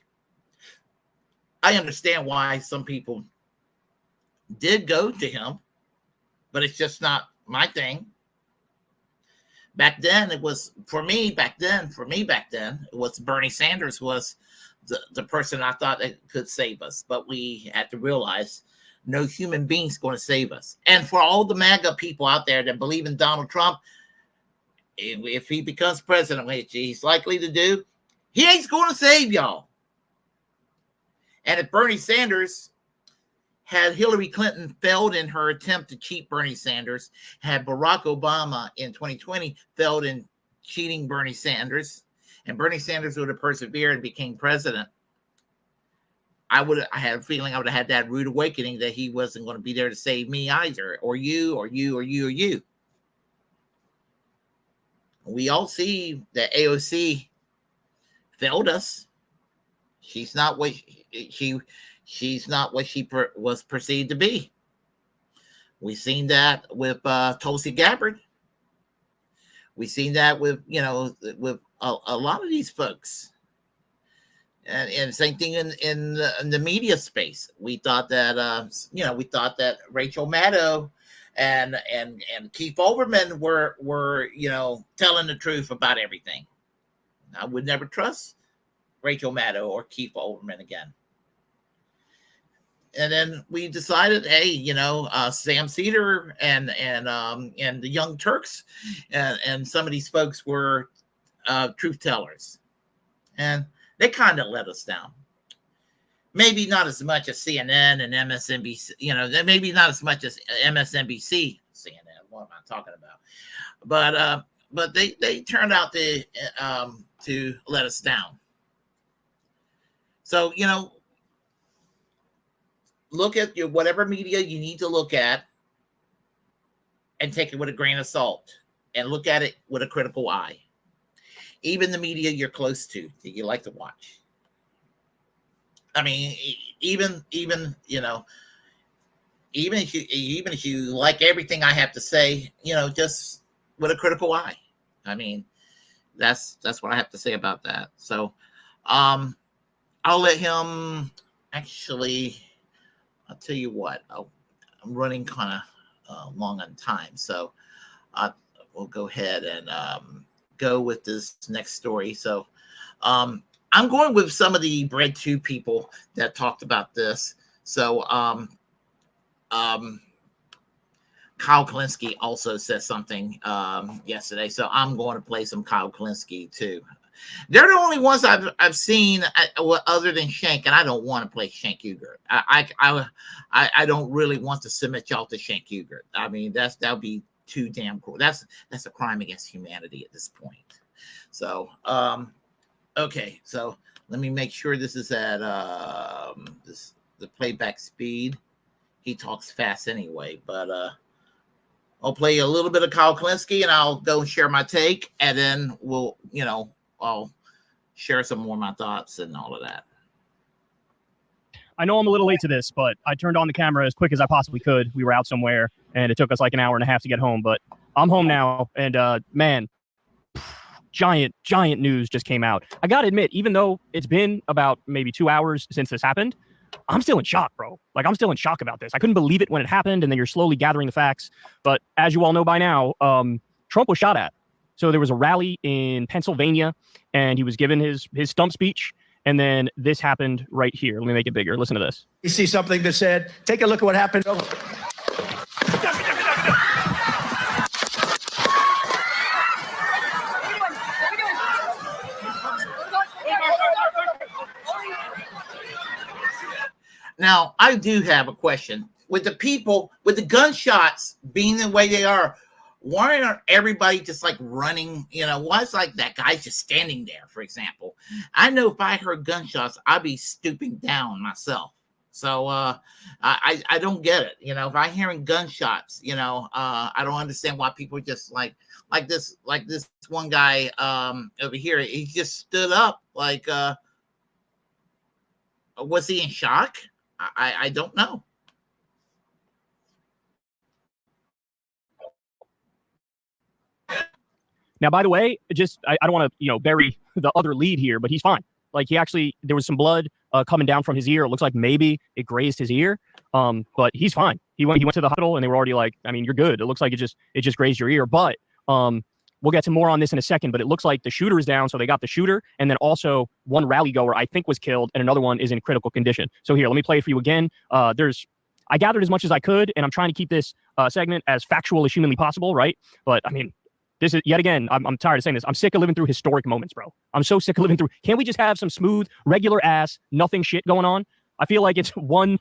I understand why some people did go to him, but it's just not my thing. Back then, it was it was Bernie Sanders was the person I thought that could save us. But we had to realize no human being's going to save us. And for all the MAGA people out there that believe in Donald Trump, if he becomes president, which he's likely to do, he ain't going to save y'all. And if Bernie Sanders had Hillary Clinton failed in her attempt to cheat Bernie Sanders, had Barack Obama in 2020 failed in cheating Bernie Sanders, and Bernie Sanders would have persevered and became president, I had a feeling I would have had that rude awakening that he wasn't going to be there to save me either, or you, or you, or you, or you. We all see that AOC failed us. She's not what she's not what she was perceived to be. We've seen that with Tulsi Gabbard. We've seen that with with a lot of these folks. And same thing in the media space. We thought that Rachel Maddow and Keith Olbermann were telling the truth about everything. I would never trust Rachel Maddow or Keith Olbermann again. And then we decided, hey, Sam Cedar and the Young Turks and some of these folks were truth tellers, and they kind of let us down. Maybe not as much as CNN and MSNBC, maybe not as much as MSNBC, CNN. What am I talking about? But they turned out to let us down. So, look at your whatever media you need to look at and take it with a grain of salt and look at it with a critical eye. Even the media you're close to that you like to watch. I mean, even if you like everything I have to say, just with a critical eye. I mean, that's what I have to say about that. So, I'll let him actually. I'll tell you what. I'm running kind of long on time, so we'll go ahead and go with this next story. So, I'm going with some of the Bread 2 people that talked about this. So, Kyle Kalinske also said something yesterday. So I'm going to play some Kyle Kalinske too. They're the only ones I've seen other than Shank, and I don't want to play Shank Ugert. I don't really want to submit y'all to Shank Ugert. I mean, that'll be too damn cool. That's a crime against humanity at this point. So okay, so let me make sure this is at the playback speed. He talks fast anyway, but I'll play a little bit of Kyle Kalinske and I'll go and share my take, and then I'll share some more of my thoughts and all of that. I know I'm a little late to this, but I turned on the camera as quick as I possibly could. We were out somewhere, and it took us like an hour and a half to get home, but I'm home now, and man, giant news just came out. I gotta admit, even though it's been about maybe 2 hours since this happened, I'm still in shock, bro. Like, I'm still in shock about this. I couldn't believe it when it happened, and then you're slowly gathering the facts. But as you all know by now, Trump was shot at. So there was a rally in Pennsylvania, and he was given his stump speech, and then this happened right here. Let me make it bigger. Listen to this. You see something that said, take a look at what happened. Now, I do have a question. With the people, with the gunshots being the way they are, why aren't everybody just like running? Why is like that guy just standing there, for example? I know if I heard gunshots, I'd be stooping down myself. So I don't get it. If I'm hearing gunshots, I don't understand why people just like this one guy over here. He just stood up. Like, was he in shock? I don't know. Now, by the way, I don't want to bury the other lead here, but he's fine. Like, there was some blood coming down from his ear. It looks like maybe it grazed his ear, but he's fine. He went to the hospital, and they were already like, I mean, you're good. It looks like it just grazed your ear, but we'll get to more on this in a second. But it looks like the shooter is down, so they got the shooter, and then also one rally goer I think was killed, and another one is in critical condition. So here, let me play it for you again. There's I gathered as much as I could, and I'm trying to keep this segment as factual as humanly possible, right? But I mean, this is yet again, I'm tired of saying this. I'm sick of living through historic moments, bro. I'm so sick of living through. Can't we just have some smooth, regular ass, nothing shit going on? I feel like it's one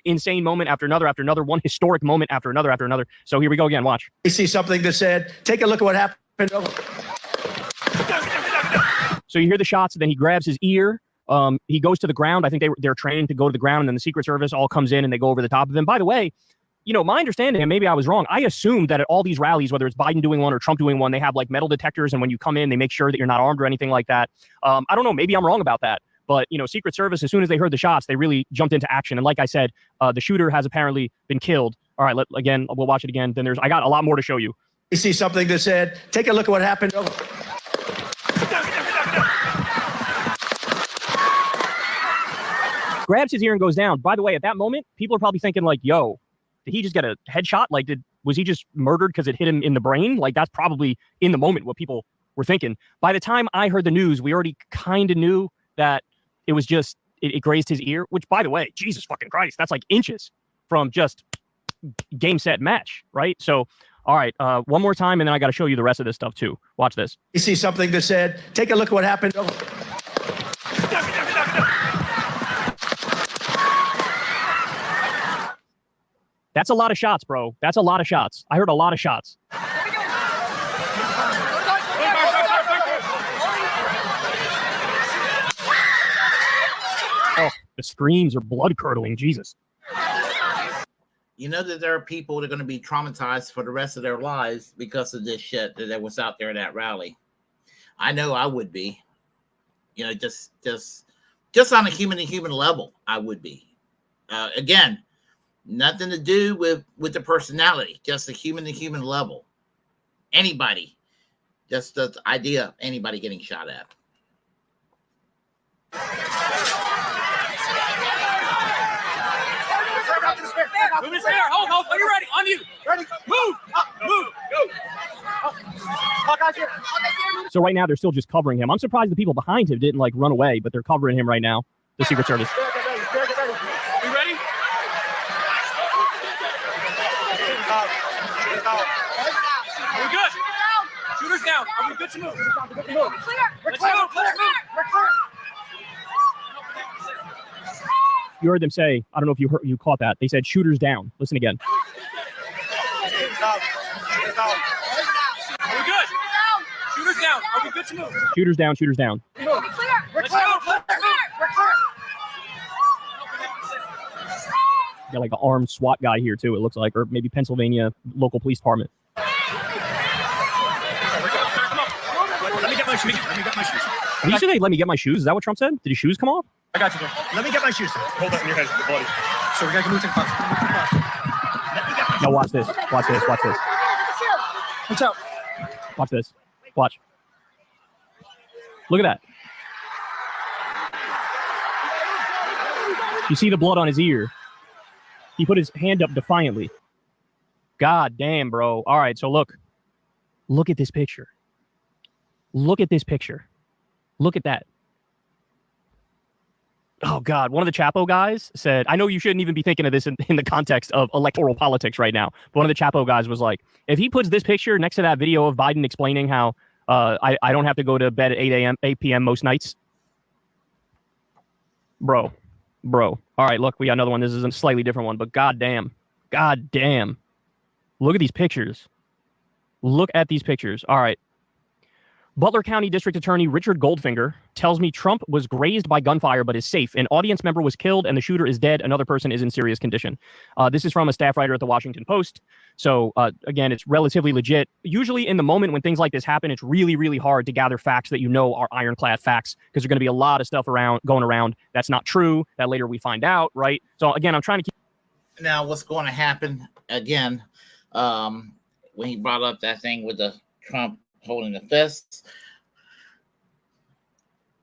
insane moment after another, one historic moment after another. So here we go again. Watch. You see something that said, take a look at what happened. So you hear the shots, and then he grabs his ear. He goes to the ground. I think they're trained to go to the ground, and then the Secret Service all comes in and they go over the top of him. By the way, you know, my understanding, and maybe I was wrong, I assumed that at all these rallies, whether it's Biden doing one or Trump doing one, they have like metal detectors, and when you come in, they make sure that you're not armed or anything like that. I don't know, maybe I'm wrong about that. But, you know, Secret Service, as soon as they heard the shots, they really jumped into action. And like I said, the shooter has apparently been killed. All right, we'll watch it again. Then I got a lot more to show you. You see something that said, take a look at what happened. Grabs his ear and goes down. By the way, at that moment, people are probably thinking like, yo, did he just get a headshot? Like, was he just murdered because it hit him in the brain? Like, that's probably in the moment what people were thinking. By the time I heard the news, we already kind of knew that it was just, it grazed his ear, which, by the way, Jesus fucking Christ, that's like inches from just game, set, match, right? So, all right, one more time, and then I got to show you the rest of this stuff too. Watch this. You see something that said, take a look at what happened. That's a lot of shots, bro. That's a lot of shots. I heard a lot of shots. Oh, the screams are blood-curdling. Jesus. You know that there are people that are going to be traumatized for the rest of their lives because of this shit that was out there at that rally. I know I would be. You know, just on a human-to-human level, I would be. Again, nothing to do with the personality, just a human-to-human level. Anybody, just the idea of anybody getting shot at. Move his hair. Hold. Are you ready? On you. Ready. Move. Move. Go. So right now they're still just covering him. I'm surprised the people behind him didn't like run away, but they're covering him right now. The Secret Service. You ready? Are we good? Shooters down. Are we good to move? Let's go. Clear. You heard them say, I don't know if you caught that. They said shooters down. Listen again. Are we good? Shooters down. Are we good to move? Shooters down. Let's go. Got like an armed SWAT guy here too, it looks like, or maybe Pennsylvania local police department. Let me get my shoes. Did you say let me get my shoes? Is that what Trump said? Did his shoes come off? I got you there. Let me get my shoes. Hold that in your head, buddy. So we got to move to the class. No, watch this. Watch out. Watch this. Watch. Look at that. You see the blood on his ear. He put his hand up defiantly. God damn, bro. All right, so look. Look at this picture. Look at that. Oh, God. One of the Chapo guys said, I know you shouldn't even be thinking of this in the context of electoral politics right now, but one of the Chapo guys was like, if he puts this picture next to that video of Biden explaining how I don't have to go to bed at 8 p.m. most nights. Bro. All right, look, we got another one. This is a slightly different one, but goddamn. Look at these pictures. All right. Butler County District Attorney Richard Goldfinger tells me Trump was grazed by gunfire but is safe. An audience member was killed and the shooter is dead. Another person is in serious condition. This is from a staff writer at the Washington Post. So, again, it's relatively legit. Usually in the moment when things like this happen, it's really, really hard to gather facts that you know are ironclad facts because there's going to be a lot of stuff going around that's not true that later we find out, right? So, again, I'm trying to keep... Now, what's going to happen, again, when he brought up that thing with the Trump holding the fists,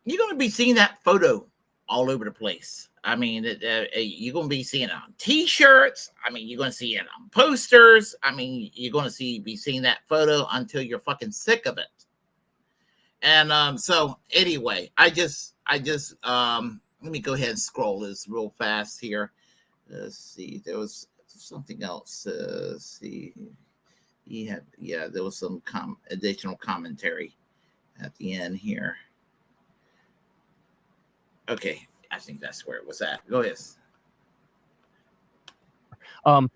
you're going to be seeing that photo all over the place. I mean, you're going to be seeing it on T-shirts. I mean, you're going to see it on posters. I mean, you're going to be seeing that photo until you're fucking sick of it. And so anyway, I just let me go ahead and scroll this real fast here. Let's see. There was something else. Let's see. There was some additional commentary at the end here. Okay, I think that's where it was at. Go ahead.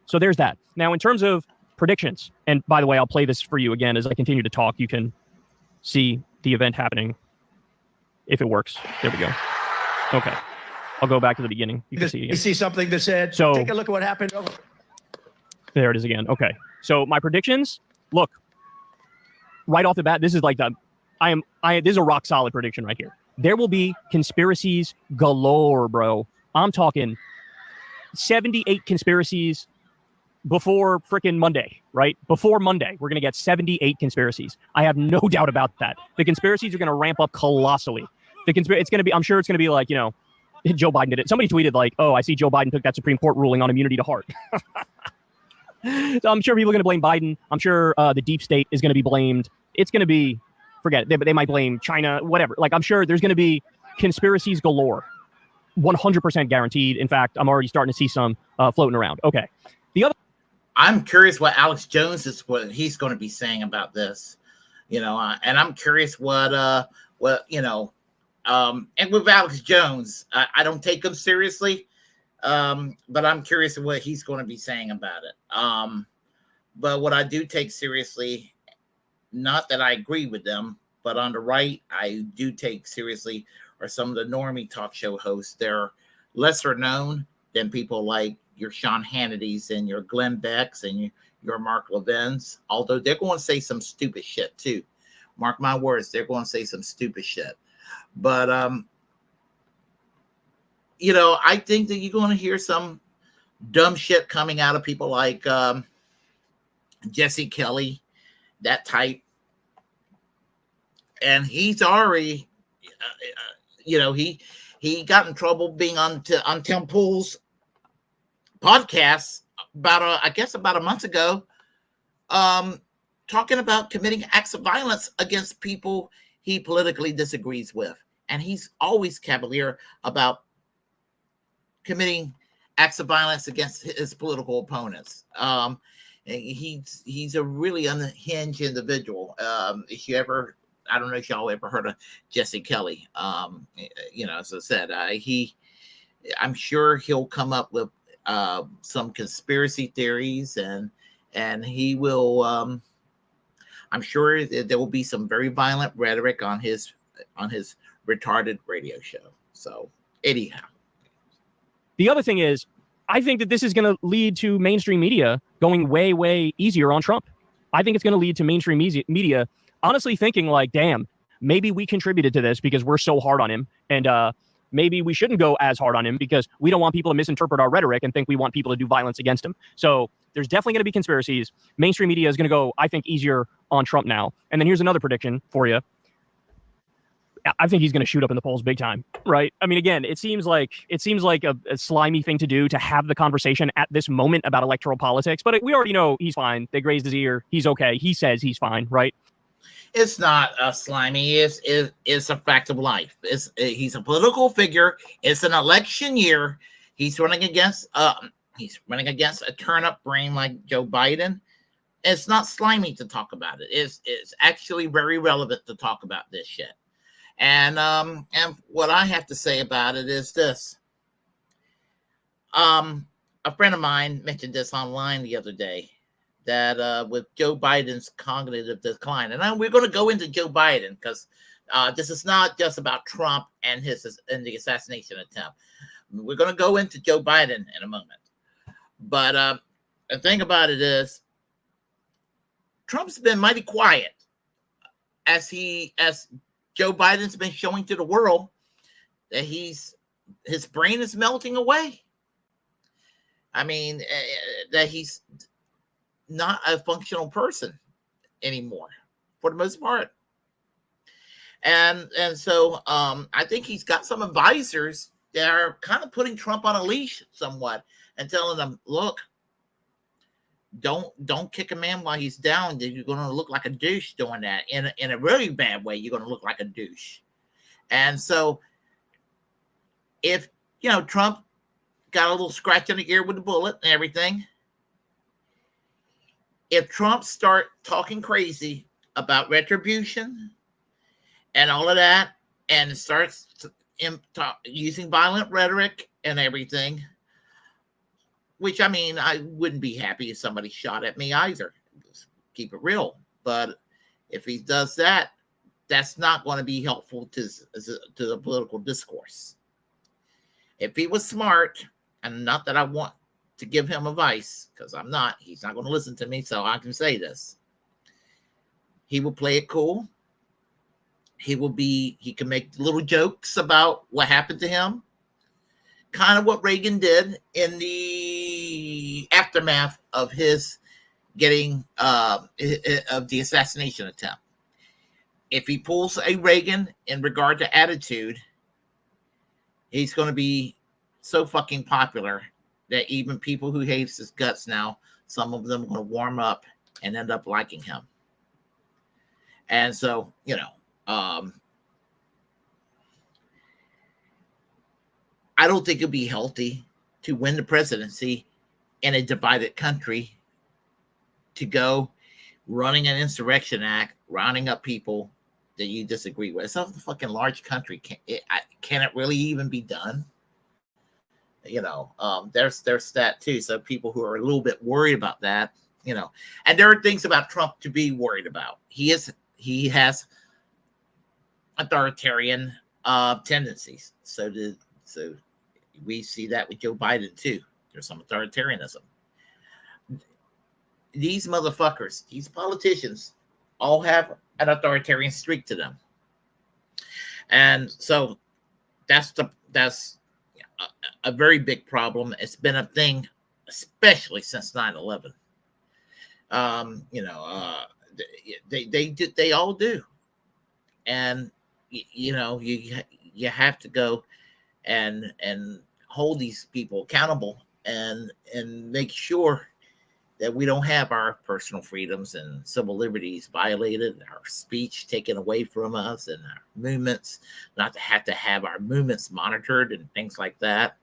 So there's that. Now, in terms of predictions, and by the way, I'll play this for you again as I continue to talk. You can see the event happening if it works. There we go. Okay. I'll go back to the beginning. You can see again. You see something that said, So- take a look at what happened. There it is again. Okay. So my predictions, look, right off the bat, this is like this is a rock solid prediction right here. There will be conspiracies galore, bro. I'm talking 78 conspiracies before freaking Monday, right? Before Monday, we're going to get 78 conspiracies. I have no doubt about that. The conspiracies are going to ramp up colossally. It's going to be, I'm sure it's going to be like, Joe Biden did it. Somebody tweeted like, oh, I see Joe Biden took that Supreme Court ruling on immunity to heart. So I'm sure people are going to blame Biden. I'm sure the deep state is going to be blamed. It's going to be, forget it. They might blame China, whatever. Like, I'm sure there's going to be conspiracies galore. 100% guaranteed. In fact, I'm already starting to see some floating around. Okay. I'm curious what Alex Jones what he's going to be saying about this, and I'm curious and with Alex Jones, I don't take him seriously, but I'm curious what he's going to be saying about it. But what I do take seriously, not that I agree with them, but on the right, I do take seriously are some of the normie talk show hosts. They're lesser known than people like your Sean Hannity's and your Glenn Beck's and your Mark Levin's, although they're going to say some stupid shit too. Mark my words, they're going to say some stupid shit. But, I think that you're going to hear some dumb shit coming out of people like Jesse Kelly, that type. And he's already, he got in trouble being on Tim Pool's podcast about a month ago, talking about committing acts of violence against people he politically disagrees with. And he's always cavalier about committing acts of violence against his political opponents. He's a really unhinged individual. I don't know if y'all ever heard of Jesse Kelly. As I said, I'm sure he'll come up with some conspiracy theories, and he will. I'm sure that there will be some very violent rhetoric on his retarded radio show. So anyhow, The other thing is, I think that this is going to lead to mainstream media going way, way easier on Trump. I think it's going to lead to mainstream media honestly thinking like, damn, maybe we contributed to this because we're so hard on him. And maybe we shouldn't go as hard on him because we don't want people to misinterpret our rhetoric and think we want people to do violence against him. So there's definitely going to be conspiracies. Mainstream media is going to go, I think, easier on Trump now. And then here's another prediction for you. I think he's going to shoot up in the polls big time, right? I mean, again, it seems like a slimy thing to do to have the conversation at this moment about electoral politics, but we already know he's fine. They grazed his ear. He's okay. He says he's fine, right? It's not slimy. It's a fact of life. He's a political figure. It's an election year. He's running against a turnip brain like Joe Biden. It's not slimy to talk about it. It's actually very relevant to talk about this shit. And what I have to say about it is this. A friend of mine mentioned this online the other day, that with Joe Biden's cognitive decline, and we're going to go into Joe Biden because this is not just about Trump and the assassination attempt. We're going to go into Joe Biden in a moment. But the thing about it is, Trump's been mighty quiet as Joe Biden's been showing to the world that his brain is melting away. I mean, that he's not a functional person anymore for the most part. And so I think he's got some advisors that are kind of putting Trump on a leash somewhat and telling him, look, don't kick a man while he's down. You're going to look like a douche doing that. In a really bad way, you're going to look like a douche. And so if, Trump got a little scratch on the ear with the bullet and everything. If Trump start talking crazy about retribution and all of that, and starts using violent rhetoric and everything, which, I mean, I wouldn't be happy if somebody shot at me either. Just keep it real. But if he does that, that's not going to be helpful to the political discourse. If he was smart, and not that I want to give him advice, because I'm not, he's not going to listen to me, so I can say this. He will play it cool. He can make little jokes about what happened to him. Kind of what Reagan did in the aftermath of his getting of the assassination attempt. If he pulls a Reagan in regard to attitude, he's going to be so fucking popular that even people who hate his guts now, some of them are going to warm up and end up liking him. And so, you know, I don't think it'd be healthy to win the presidency in a divided country, to go running an insurrection act, rounding up people that you disagree with. It's a fucking large country. Can it really even be done? You know, there's that too. So people who are a little bit worried about that, you know, and there are things about Trump to be worried about. He has authoritarian tendencies. So we see that with Joe Biden too. There's some authoritarianism. These motherfuckers, these politicians, all have an authoritarian streak to them, and so that's a very big problem. It's been a thing, especially since 9/11. You know, they all do, and you know, you have to go and hold these people accountable and make sure that we don't have our personal freedoms and civil liberties violated, our speech taken away from us, and our movements, not to have our movements monitored and things like that.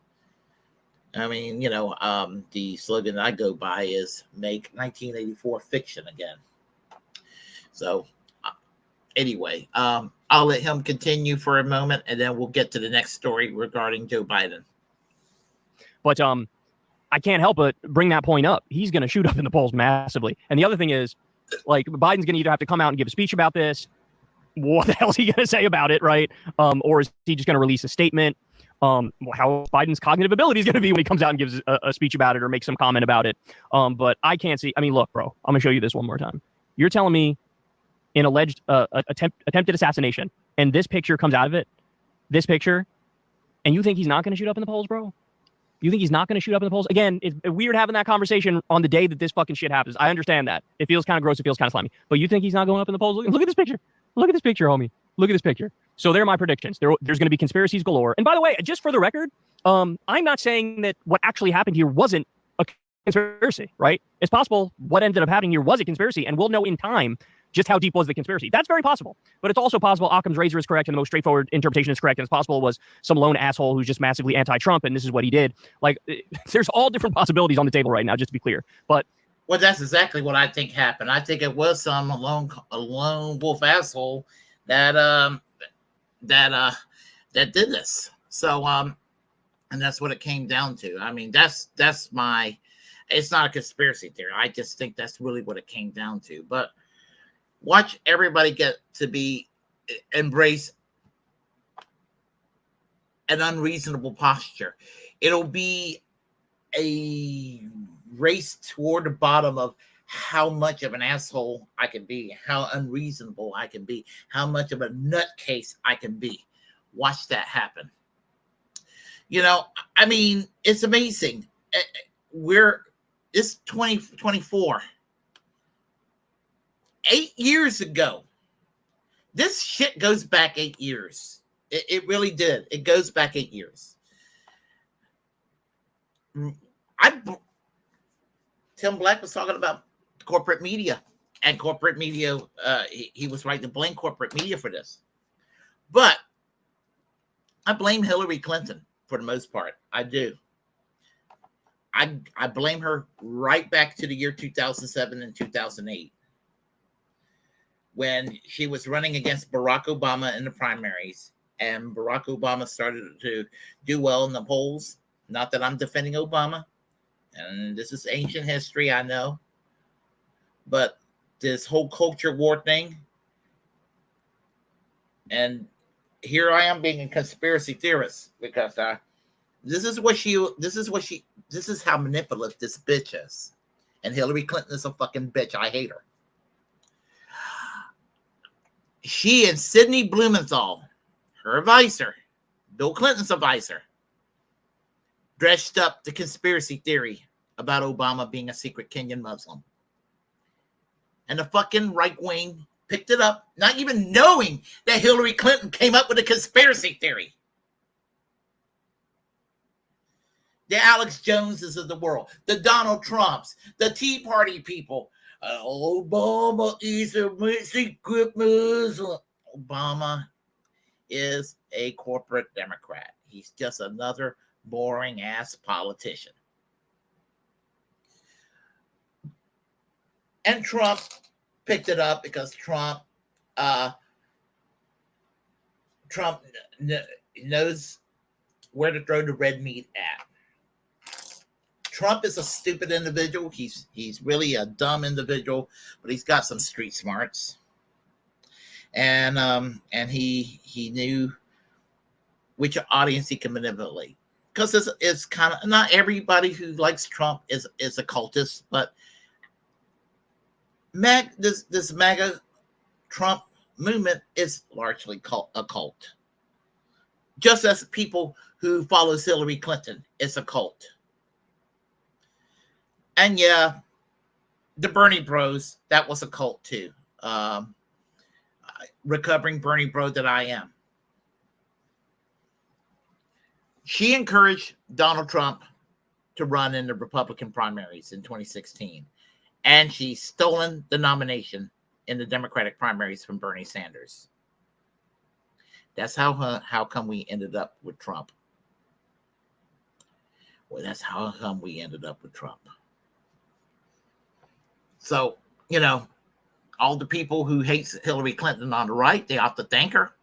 I mean, you know, the slogan I go by is "Make 1984 fiction again." So anyway, I'll let him continue for a moment, and then we'll get to the next story regarding Joe Biden. But I can't help but bring that point up. He's going to shoot up in the polls massively. And the other thing is, like, Biden's going to either have to come out and give a speech about this. What the hell is he going to say about it, right? Or is he just going to release a statement? How Biden's cognitive ability is going to be when he comes out and gives a speech about it or makes some comment about it. But I can't see. I mean, look, bro, I'm going to show you this one more time. You're telling me an alleged attempted assassination, and this picture comes out of it, this picture, and you think he's not going to shoot up in the polls, bro? You think he's not going to shoot up in the polls? Again, it's weird having that conversation on the day that this fucking shit happens. I understand that. It feels kind of gross. It feels kind of slimy. But you think he's not going up in the polls? Look at this picture. Look at this picture, homie. Look at this picture. So there are my predictions. There's going to be conspiracies galore. And by the way, just for the record, I'm not saying that what actually happened here wasn't a conspiracy, right? It's possible what ended up happening here was a conspiracy, and we'll know in time just how deep was the conspiracy. That's very possible. But it's also possible Occam's razor is correct and the most straightforward interpretation is correct. And it's possible it was some lone asshole who's just massively anti-Trump and this is what he did. Like, there's all different possibilities on the table right now, just to be clear. But well, that's exactly what I think happened. I think it was some lone wolf asshole that did this. So and that's what it came down to. I mean, that's my. It's not a conspiracy theory. I just think that's really what it came down to. But watch everybody get to embrace an unreasonable posture. It'll be a race toward the bottom of how much of an asshole I can be, how unreasonable I can be, how much of a nutcase I can be. Watch that happen. You know, I mean, it's amazing. It's 2024. 8 years ago. This shit goes back 8 years. It really did. It goes back 8 years. Tim Black was talking about corporate media, and corporate media, he was right to blame corporate media for this. But I blame Hillary Clinton for the most part. I do. I blame her right back to the year 2007 and 2008 when she was running against Barack Obama in the primaries, and Barack Obama started to do well in the polls. Not that I'm defending Obama, and this is ancient history, I know, but this whole culture war thing, and here I am being a conspiracy theorist because this is how manipulative this bitch is. And Hillary Clinton is a fucking bitch. I hate her. She and Sidney Blumenthal, her advisor, Bill Clinton's advisor, dressed up the conspiracy theory about Obama being a secret Kenyan Muslim. And the fucking right wing picked it up, not even knowing that Hillary Clinton came up with a conspiracy theory. The Alex Joneses of the world, the Donald Trumps, the Tea Party people. Obama is a secret Muslim. Obama is a corporate Democrat. He's just another boring ass politician. And Trump picked it up because Trump knows where to throw the red meat at. Trump is a stupid individual. He's really a dumb individual, but he's got some street smarts. And he knew which audience he can manipulate. Because it's kind of not everybody who likes Trump is a cultist, but this MAGA Trump movement is largely a cult. Just as people who follow Hillary Clinton is a cult. And yeah, the Bernie Bros, that was a cult too. Recovering Bernie bro that I am. She encouraged Donald Trump to run in the Republican primaries in 2016. And she's stolen the nomination in the Democratic primaries from Bernie Sanders. That's how come we ended up with Trump. Well, that's how come we ended up with Trump. So, all the people who hate Hillary Clinton on the right, they have to thank her.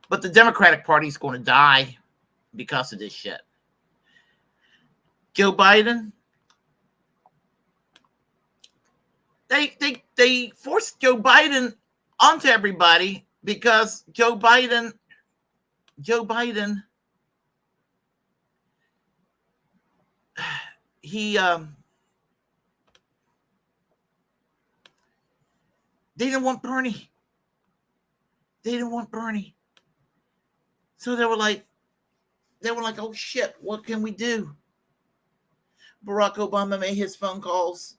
But the Democratic Party is going to die because of this shit. Joe Biden, they forced Joe Biden onto everybody because Joe Biden, they didn't want Bernie. So they were like, oh shit, what can we do? Barack Obama made his phone calls.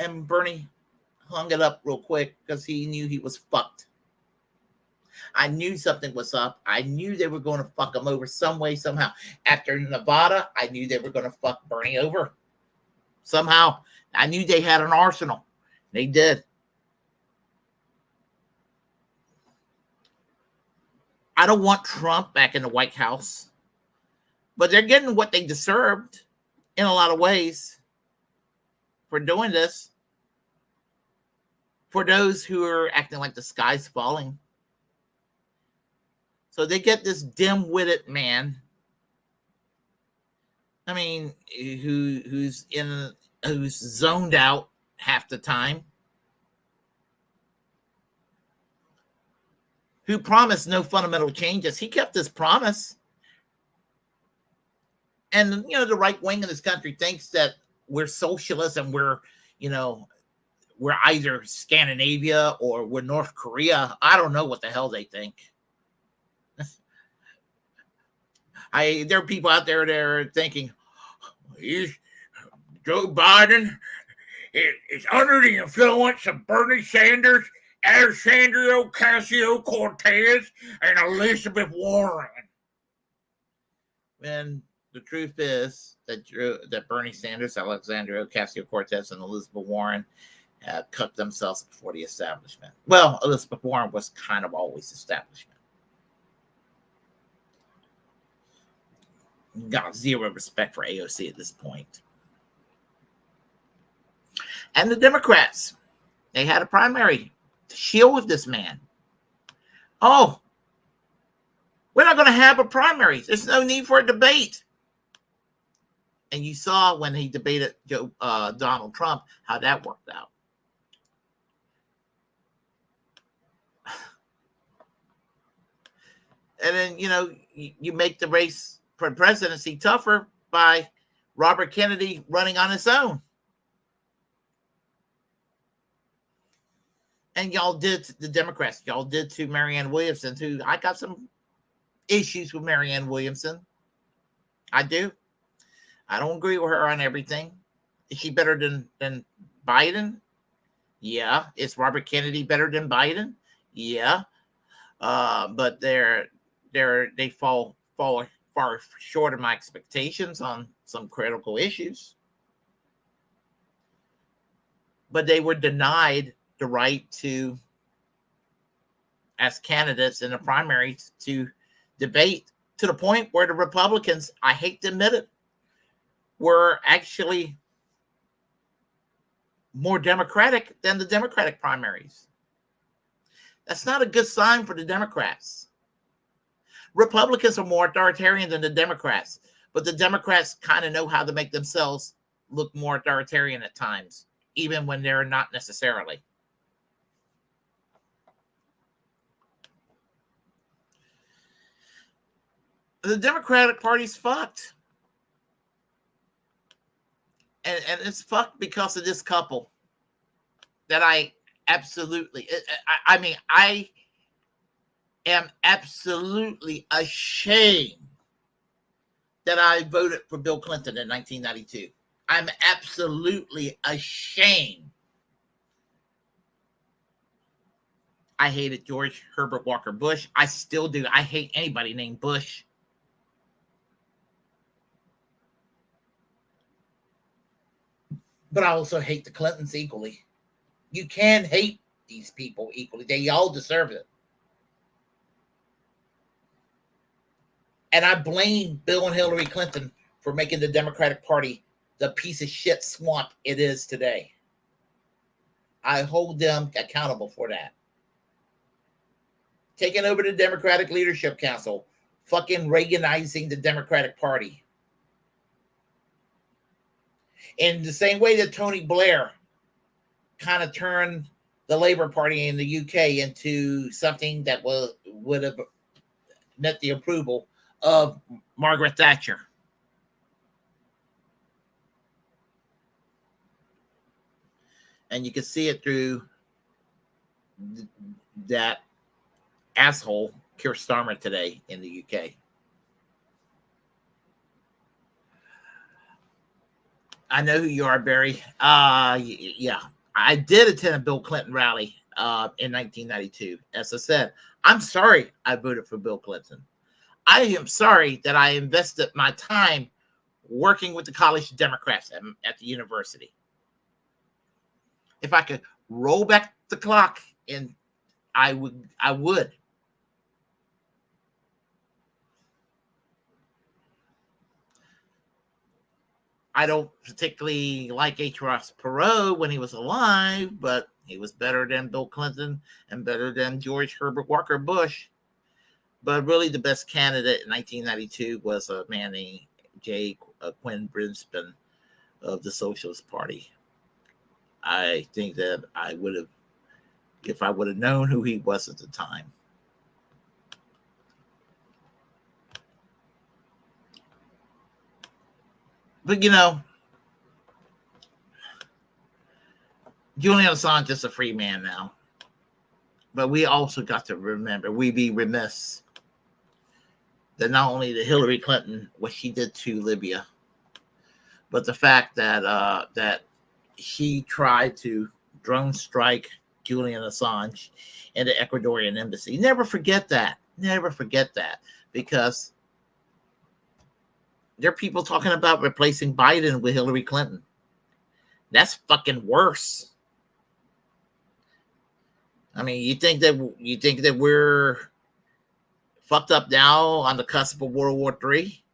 And Bernie hung it up real quick because he knew he was fucked. I knew something was up. I knew they were going to fuck him over some way, somehow. After Nevada, I knew they were going to fuck Bernie over. Somehow. I knew they had an arsenal. They did. I don't want Trump back in the White House. But they're getting what they deserved in a lot of ways for doing this. For those who are acting like the sky's falling. So they get this dim-witted man. I mean, who's zoned out half the time. Who promised no fundamental changes. He kept his promise. And, the right wing of this country thinks that we're socialists and we're either Scandinavia or we're North Korea. I don't know what the hell they think. There are people out there that are thinking, Joe Biden is under the influence of Bernie Sanders, Alexandria Ocasio-Cortez, and Elizabeth Warren. And the truth is that Bernie Sanders, Alexandria Ocasio-Cortez, and Elizabeth Warren cut themselves before the establishment. Well, Elizabeth Warren was kind of always establishment. got zero respect for AOC at this point. And the Democrats, they had a primary to shield this man. Oh, we're not going to have a primary. There's no need for a debate. And you saw when he debated Donald Trump, how that worked out. And then, you make the race for presidency tougher by Robert Kennedy running on his own. And y'all did, the Democrats, y'all did to Marianne Williamson, too. I got some issues with Marianne Williamson. I do. I don't agree with her on everything. Is she better than Biden? Yeah. Is Robert Kennedy better than Biden? Yeah. But they fall far short of my expectations on some critical issues. But they were denied the right to, as candidates in the primaries, to debate, to the point where the Republicans, I hate to admit it, were actually more Democratic than the Democratic primaries. That's not a good sign for the Democrats. Republicans are more authoritarian than the Democrats, but the Democrats kind of know how to make themselves look more authoritarian at times, even when they're not necessarily. The Democratic Party's fucked. And it's fucked because of this couple that I absolutely, I am absolutely ashamed that I voted for Bill Clinton in 1992. I'm absolutely ashamed. I hated George Herbert Walker Bush. I still do. I hate anybody named Bush. But I also hate the Clintons equally. You can hate these people equally. They all deserve it. And I blame Bill and Hillary Clinton for making the Democratic Party the piece of shit swamp it is today. I hold them accountable for that. Taking over the Democratic Leadership Council, fucking Reaganizing the Democratic Party. In the same way that Tony Blair kind of turned the Labour Party in the UK into something that would have met the approval of Margaret Thatcher. And you can see it through that asshole Keir Starmer today in the UK. I know who you are, Barry. Yeah, I did attend a Bill Clinton rally in 1992. As I said, I'm sorry I voted for Bill Clinton. I am sorry that I invested my time working with the college Democrats at the university. If I could roll back the clock, and I would. I don't particularly like H. Ross Perot when he was alive, but he was better than Bill Clinton and better than George Herbert Walker Bush. But really the best candidate in 1992 was a man named Quinn Brisbane of the Socialist Party. I think that I would have, if I would have known who he was at the time. But, Julian Assange is a free man now. But we also got to remember, we'd be remiss that not only the Hillary Clinton, what she did to Libya, but the fact that that she tried to drone strike Julian Assange in the Ecuadorian embassy. Never forget that. Never forget that. Because there are people talking about replacing Biden with Hillary Clinton. That's fucking worse. I mean, you think that we're fucked up now on the cusp of World War III?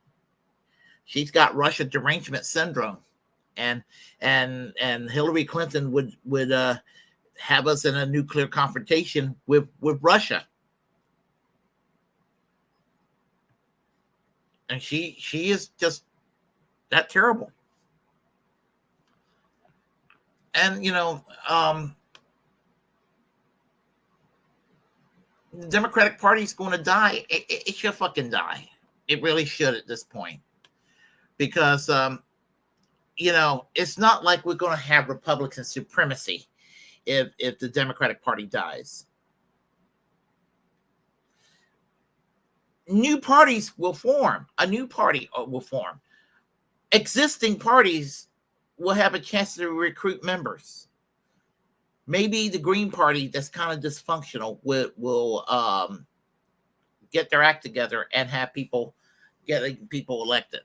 She's got Russia derangement syndrome, and Hillary Clinton would have us in a nuclear confrontation with Russia. And she is just that terrible. And the Democratic Party is going to die. It should fucking die. It really should at this point, because it's not like we're going to have Republican supremacy if the Democratic Party dies. New parties will form. A new party will form. Existing parties will have a chance to recruit members. Maybe the Green Party, that's kind of dysfunctional, will get their act together and have getting people elected.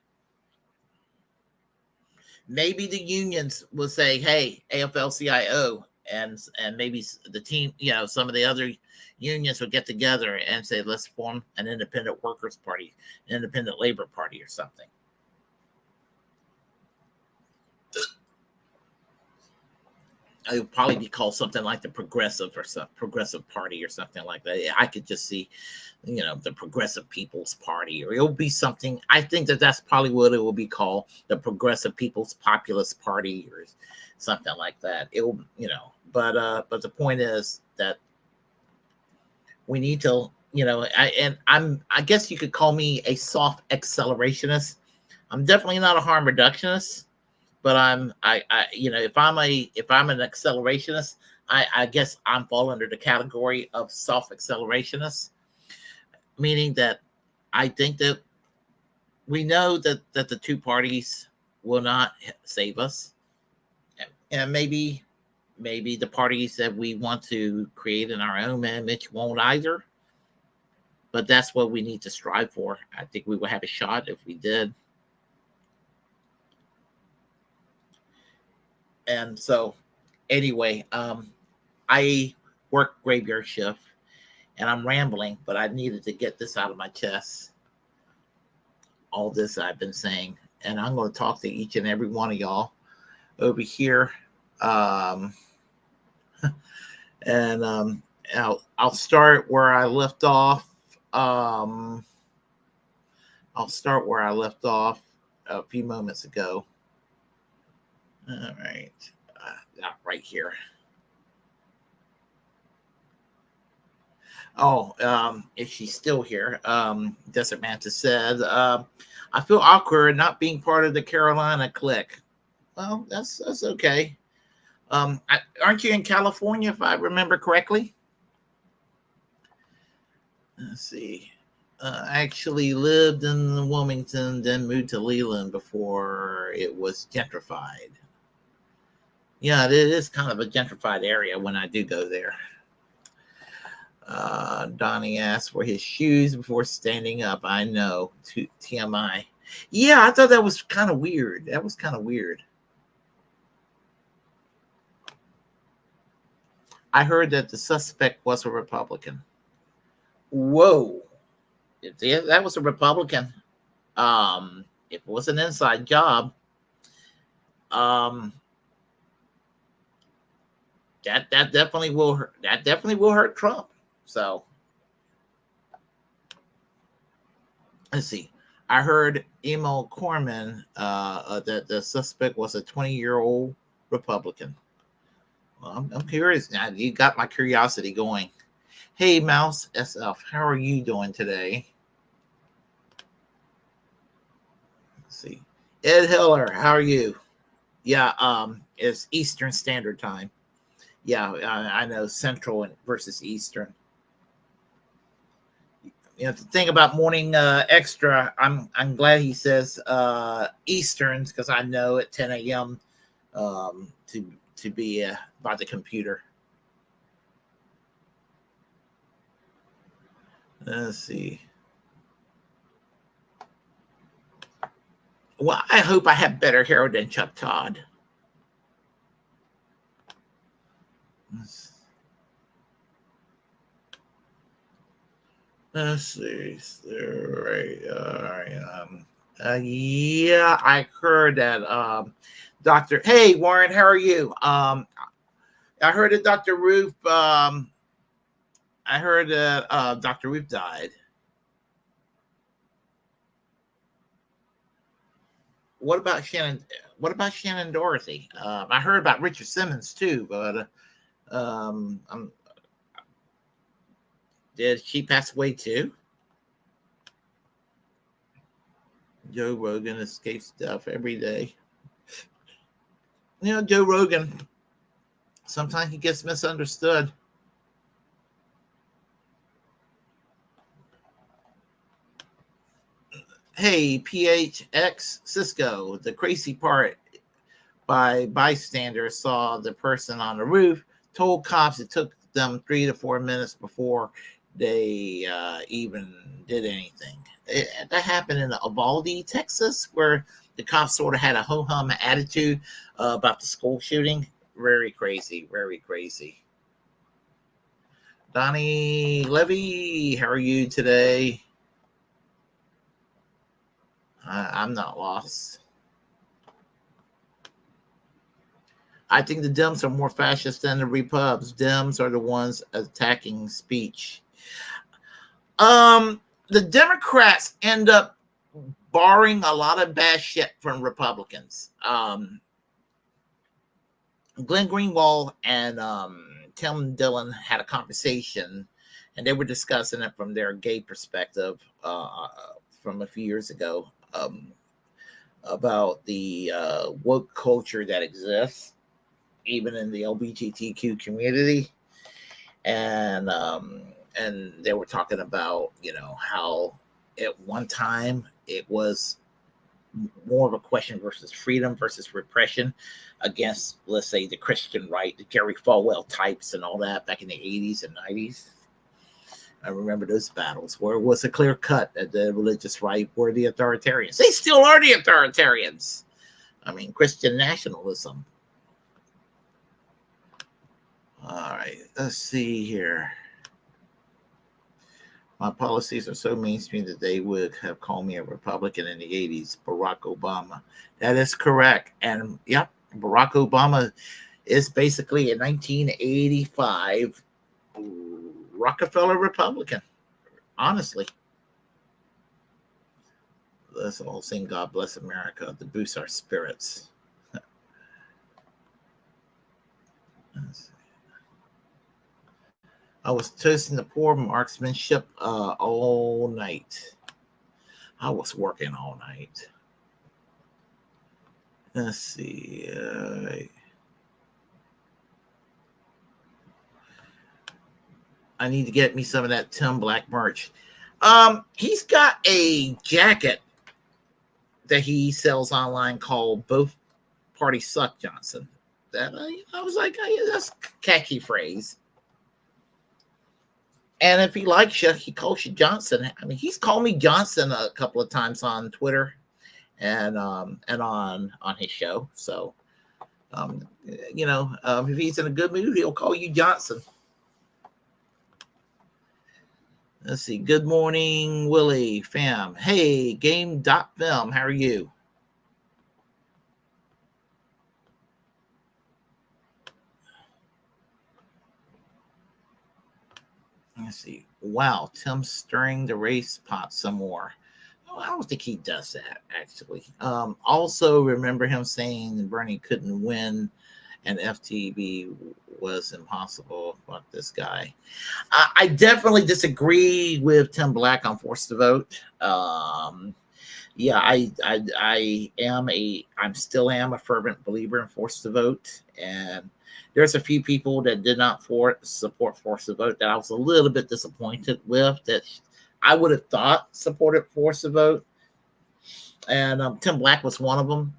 Maybe the unions will say, "Hey, AFL-CIO," and maybe the team, some of the other unions will get together and say, "Let's form an independent workers' party, an independent labor party, or something." It would probably be called something like the Progressive Party or something like that. I could just see, the Progressive People's Party, or it'll be something. I think that's probably what it will be called, the Progressive People's Populist Party, or something like that. It will, but the point is that we need to, I guess you could call me a soft accelerationist. I'm definitely not a harm reductionist. But if I'm an accelerationist, I guess I'm fall under the category of soft accelerationist, meaning that I think that we know that the two parties will not save us, and maybe the parties that we want to create in our own image won't either. But that's what we need to strive for. I think we would have a shot if we did. And so, anyway, I work graveyard shift, and I'm rambling, but I needed to get this out of my chest. All this I've been saying, and I'm going to talk to each and every one of y'all over here. And I'll start where I left off. I'll start where I left off a few moments ago. All right, right here. Oh, if she's still here, Desert Manta said, I feel awkward not being part of the Carolina clique. Well, that's okay. Aren't you in California, if I remember correctly? Let's see. I actually lived in Wilmington, then moved to Leland before it was gentrified. Yeah, it is kind of a gentrified area when I do go there. Donnie asked for his shoes before standing up. I know. TMI. Yeah, I thought that was kind of weird. I heard that the suspect was a Republican. Whoa. If that was a Republican, if it was an inside job, that definitely will hurt. That definitely will hurt Trump. So let's see. I heard Emil Corman that the suspect was a 20-year-old Republican. Well, I'm curious now. You got my curiosity going. Hey, Mouse SF, how are you doing today? Let's see. Ed Hiller, how are you? Yeah, it's Eastern Standard Time. Yeah, I know Central versus Eastern. The thing about morning extra, I'm glad he says Easterns, because I know at 10 a.m. To be by the computer. Let's see. Well, I hope I have better hair than Chuck Todd. Let's see. All right. Yeah, I heard that. Doctor, hey Warren, how are you? I heard that Dr. Ruth. I heard that Dr. Ruth died. What about Shannon? What about Shannon Dorothy? I heard about Richard Simmons too, but um, did she pass away too? Joe Rogan escapes stuff every day. You know, Joe Rogan, sometimes he gets misunderstood. Hey, PHX Cisco, the crazy part by bystanders saw the person on the roof, told cops it took them 3 to 4 minutes before they even did anything. That happened in Uvalde, Texas, where the cops sort of had a ho-hum attitude about the school shooting. Very crazy, very crazy. Donnie Levy, how are you today? I'm not lost. I think the Dems are more fascist than the Repubs. Dems are the ones attacking speech. The Democrats end up borrowing a lot of bad shit from Republicans. Glenn Greenwald and Tim Dillon had a conversation, and they were discussing it from their gay perspective from a few years ago about the woke culture that exists, even in the LGBTQ community, and they were talking about how at one time it was more of a question versus freedom versus repression against, let's say, the Christian right, the Jerry Falwell types and all that back in the 80s and 90s. I remember those battles where it was a clear cut that the religious right were the authoritarians. They still are the authoritarians. I mean, Christian nationalism. All right, let's see here. My policies are so mainstream that they would have called me a Republican in the 80s. Barack Obama. That is correct. And yep, Barack Obama is basically a 1985 Rockefeller Republican. Honestly. Let's all sing God Bless America to boost our spirits. I was toasting the poor marksmanship all night. I was working all night. Let's see. I need to get me some of that Tim Black merch. He's got a jacket that he sells online called "Both Parties Suck, Johnson." That I was like, that's a catchy phrase. And if he likes you, he calls you Johnson. I mean, he's called me Johnson a couple of times on Twitter and on his show. So, if he's in a good mood, he'll call you Johnson. Let's see. Good morning, Willie, fam. Hey, game.film. How are you? Let's see. Wow, Tim's stirring the race pot some more. Oh, I don't think he does that, actually. Also, remember him saying Bernie couldn't win and FTB was impossible. Fuck this guy. I definitely disagree with Tim Black on forced to vote. Yeah, I'm still a fervent believer in forced to vote, and there's a few people that did not support forced to vote that I was a little bit disappointed with, that I would have thought supported forced to vote, and Tim Black was one of them.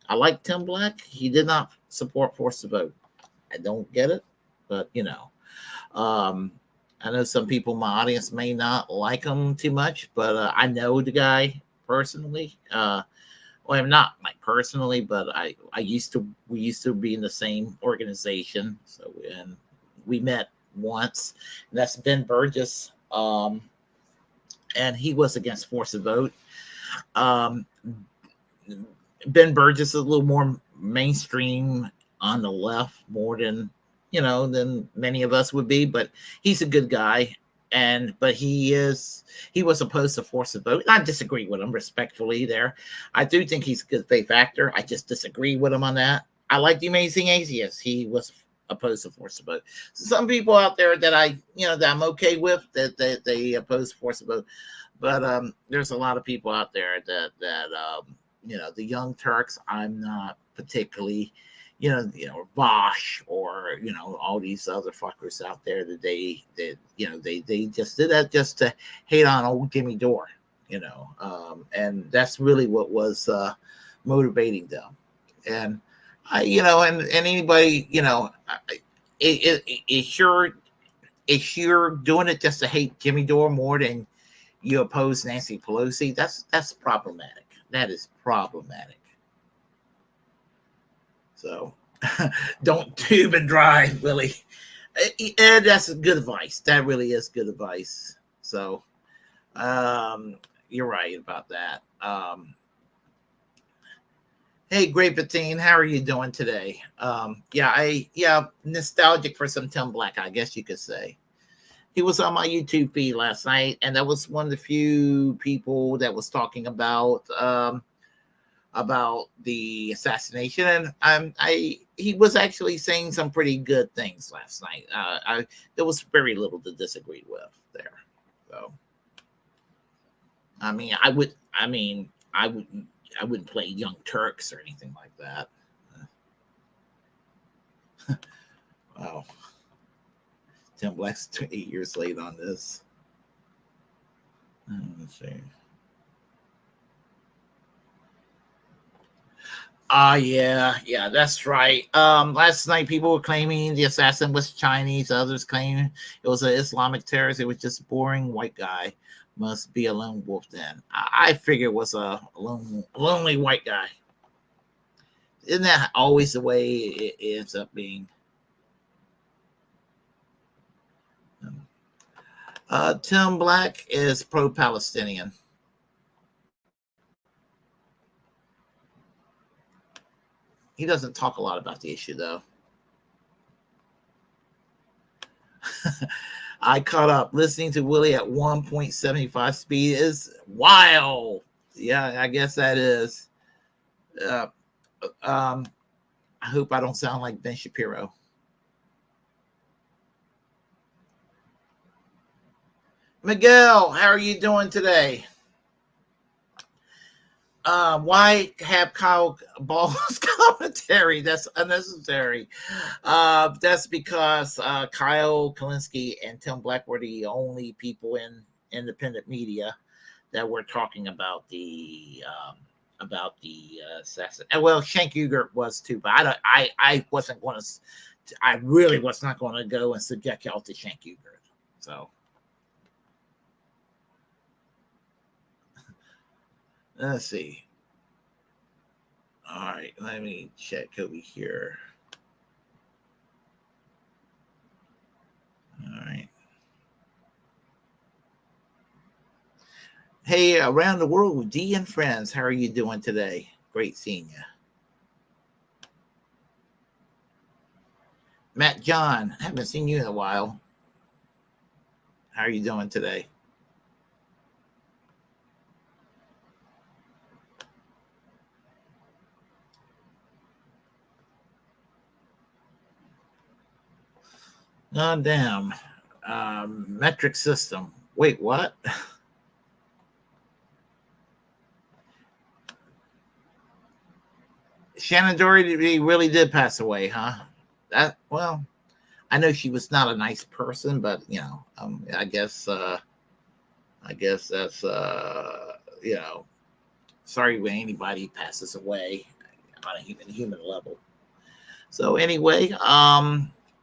I like Tim Black. He did not support forced to vote. I don't get it, but I know some people in my audience may not like him too much, but I know the guy personally. Well, I'm not like personally, but we used to be in the same organization. So, and we met once, and that's Ben Burgess. And he was against forced to vote. Um, Ben Burgess is a little more mainstream on the left, more than than many of us would be, but he's a good guy. But he was opposed to forced vote. I disagree with him respectfully there. I do think he's a good faith actor. I just disagree with him on that. I like The Amazing Atheist. He was opposed to forced vote. Some people out there that that I'm okay with that they oppose forced vote, but there's a lot of people out there that the Young Turks. I'm not particularly, Bosch or all these other fuckers out there that they just did that just to hate on old Jimmy Dore, and that's really what was motivating them. And and anybody, if you're doing it just to hate Jimmy Dore more than you oppose Nancy Pelosi, that's problematic. That is problematic. So don't tube and drive, Willie. And that's good advice. That really is good advice. So you're right about that. Hey, Great Patine, how are you doing today? Nostalgic for some Tim Black, I guess you could say. He was on my YouTube feed last night, and that was one of the few people that was talking about the assassination, and he was actually saying some pretty good things last night. There was very little to disagree with there. So, I wouldn't play Young Turks or anything like that. Wow. Tim Black's 8 years late on this. Let's see. Yeah, that's right. Last night people were claiming the assassin was Chinese. Others claiming it was an Islamic terrorist. It was just a boring white guy. Must be a lone wolf then. I figure it was a lonely white guy. Isn't that always the way it ends up being? Tim Black is pro-Palestinian. He doesn't talk a lot about the issue, though. I caught up. Listening to Willie at 1.75 speed is wild. Yeah, I guess that is. I hope I don't sound like Ben Shapiro. Miguel, how are you doing today? Why have Kyle Ball's commentary? That's unnecessary. That's because Kyle Kalinske and Tim Black were the only people in independent media that were talking about the assassin. And well, Shank Ugert was too, but I wasn't going to. I really was not going to go and subject y'all to Shank Ugert. So. Let's see. All right, let me check over here. All right. Hey, around the world with D and friends, how are you doing today? Great seeing you. Matt John, haven't seen you in a while. How are you doing today? Oh, damn. Metric system. Wait, what? Shannon Doherty really did pass away, huh? Well, I know she was not a nice person, but I guess that's sorry when anybody passes away on a human level. So anyway,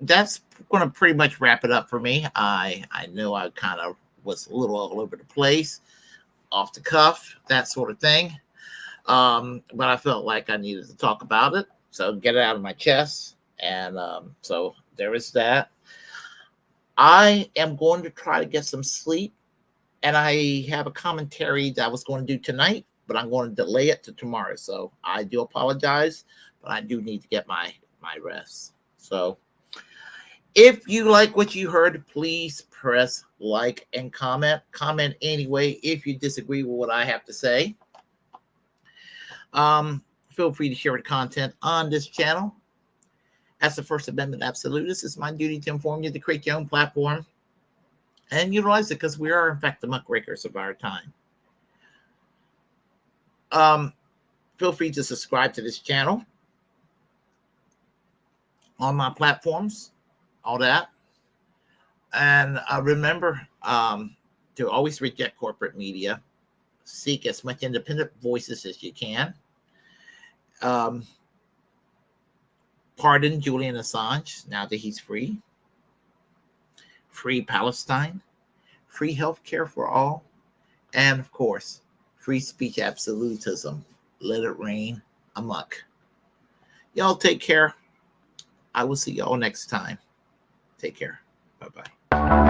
that's going to pretty much wrap it up for me. I know I kind of was a little all over the place, off the cuff, that sort of thing. But I felt like I needed to talk about it, so get it out of my chest. And so there is that. I am going to try to get some sleep, and I have a commentary that I was going to do tonight but I'm going to delay it to tomorrow. So I do apologize, but I do need to get my rest. So if you like what you heard, please press like and comment. Comment anyway if you disagree with what I have to say. Feel free to share the content on this channel. As the First Amendment absolutist, it's my duty to inform you to create your own platform and utilize it, because we are, in fact, the muckrakers of our time. Feel free to subscribe to this channel on my platforms, all that. And remember to always reject corporate media. Seek as much independent voices as you can. Pardon Julian Assange now that he's free. Free Palestine. Free healthcare for all. And, of course, free speech absolutism. Let it rain amok. Y'all take care. I will see y'all next time. Take care. Bye-bye.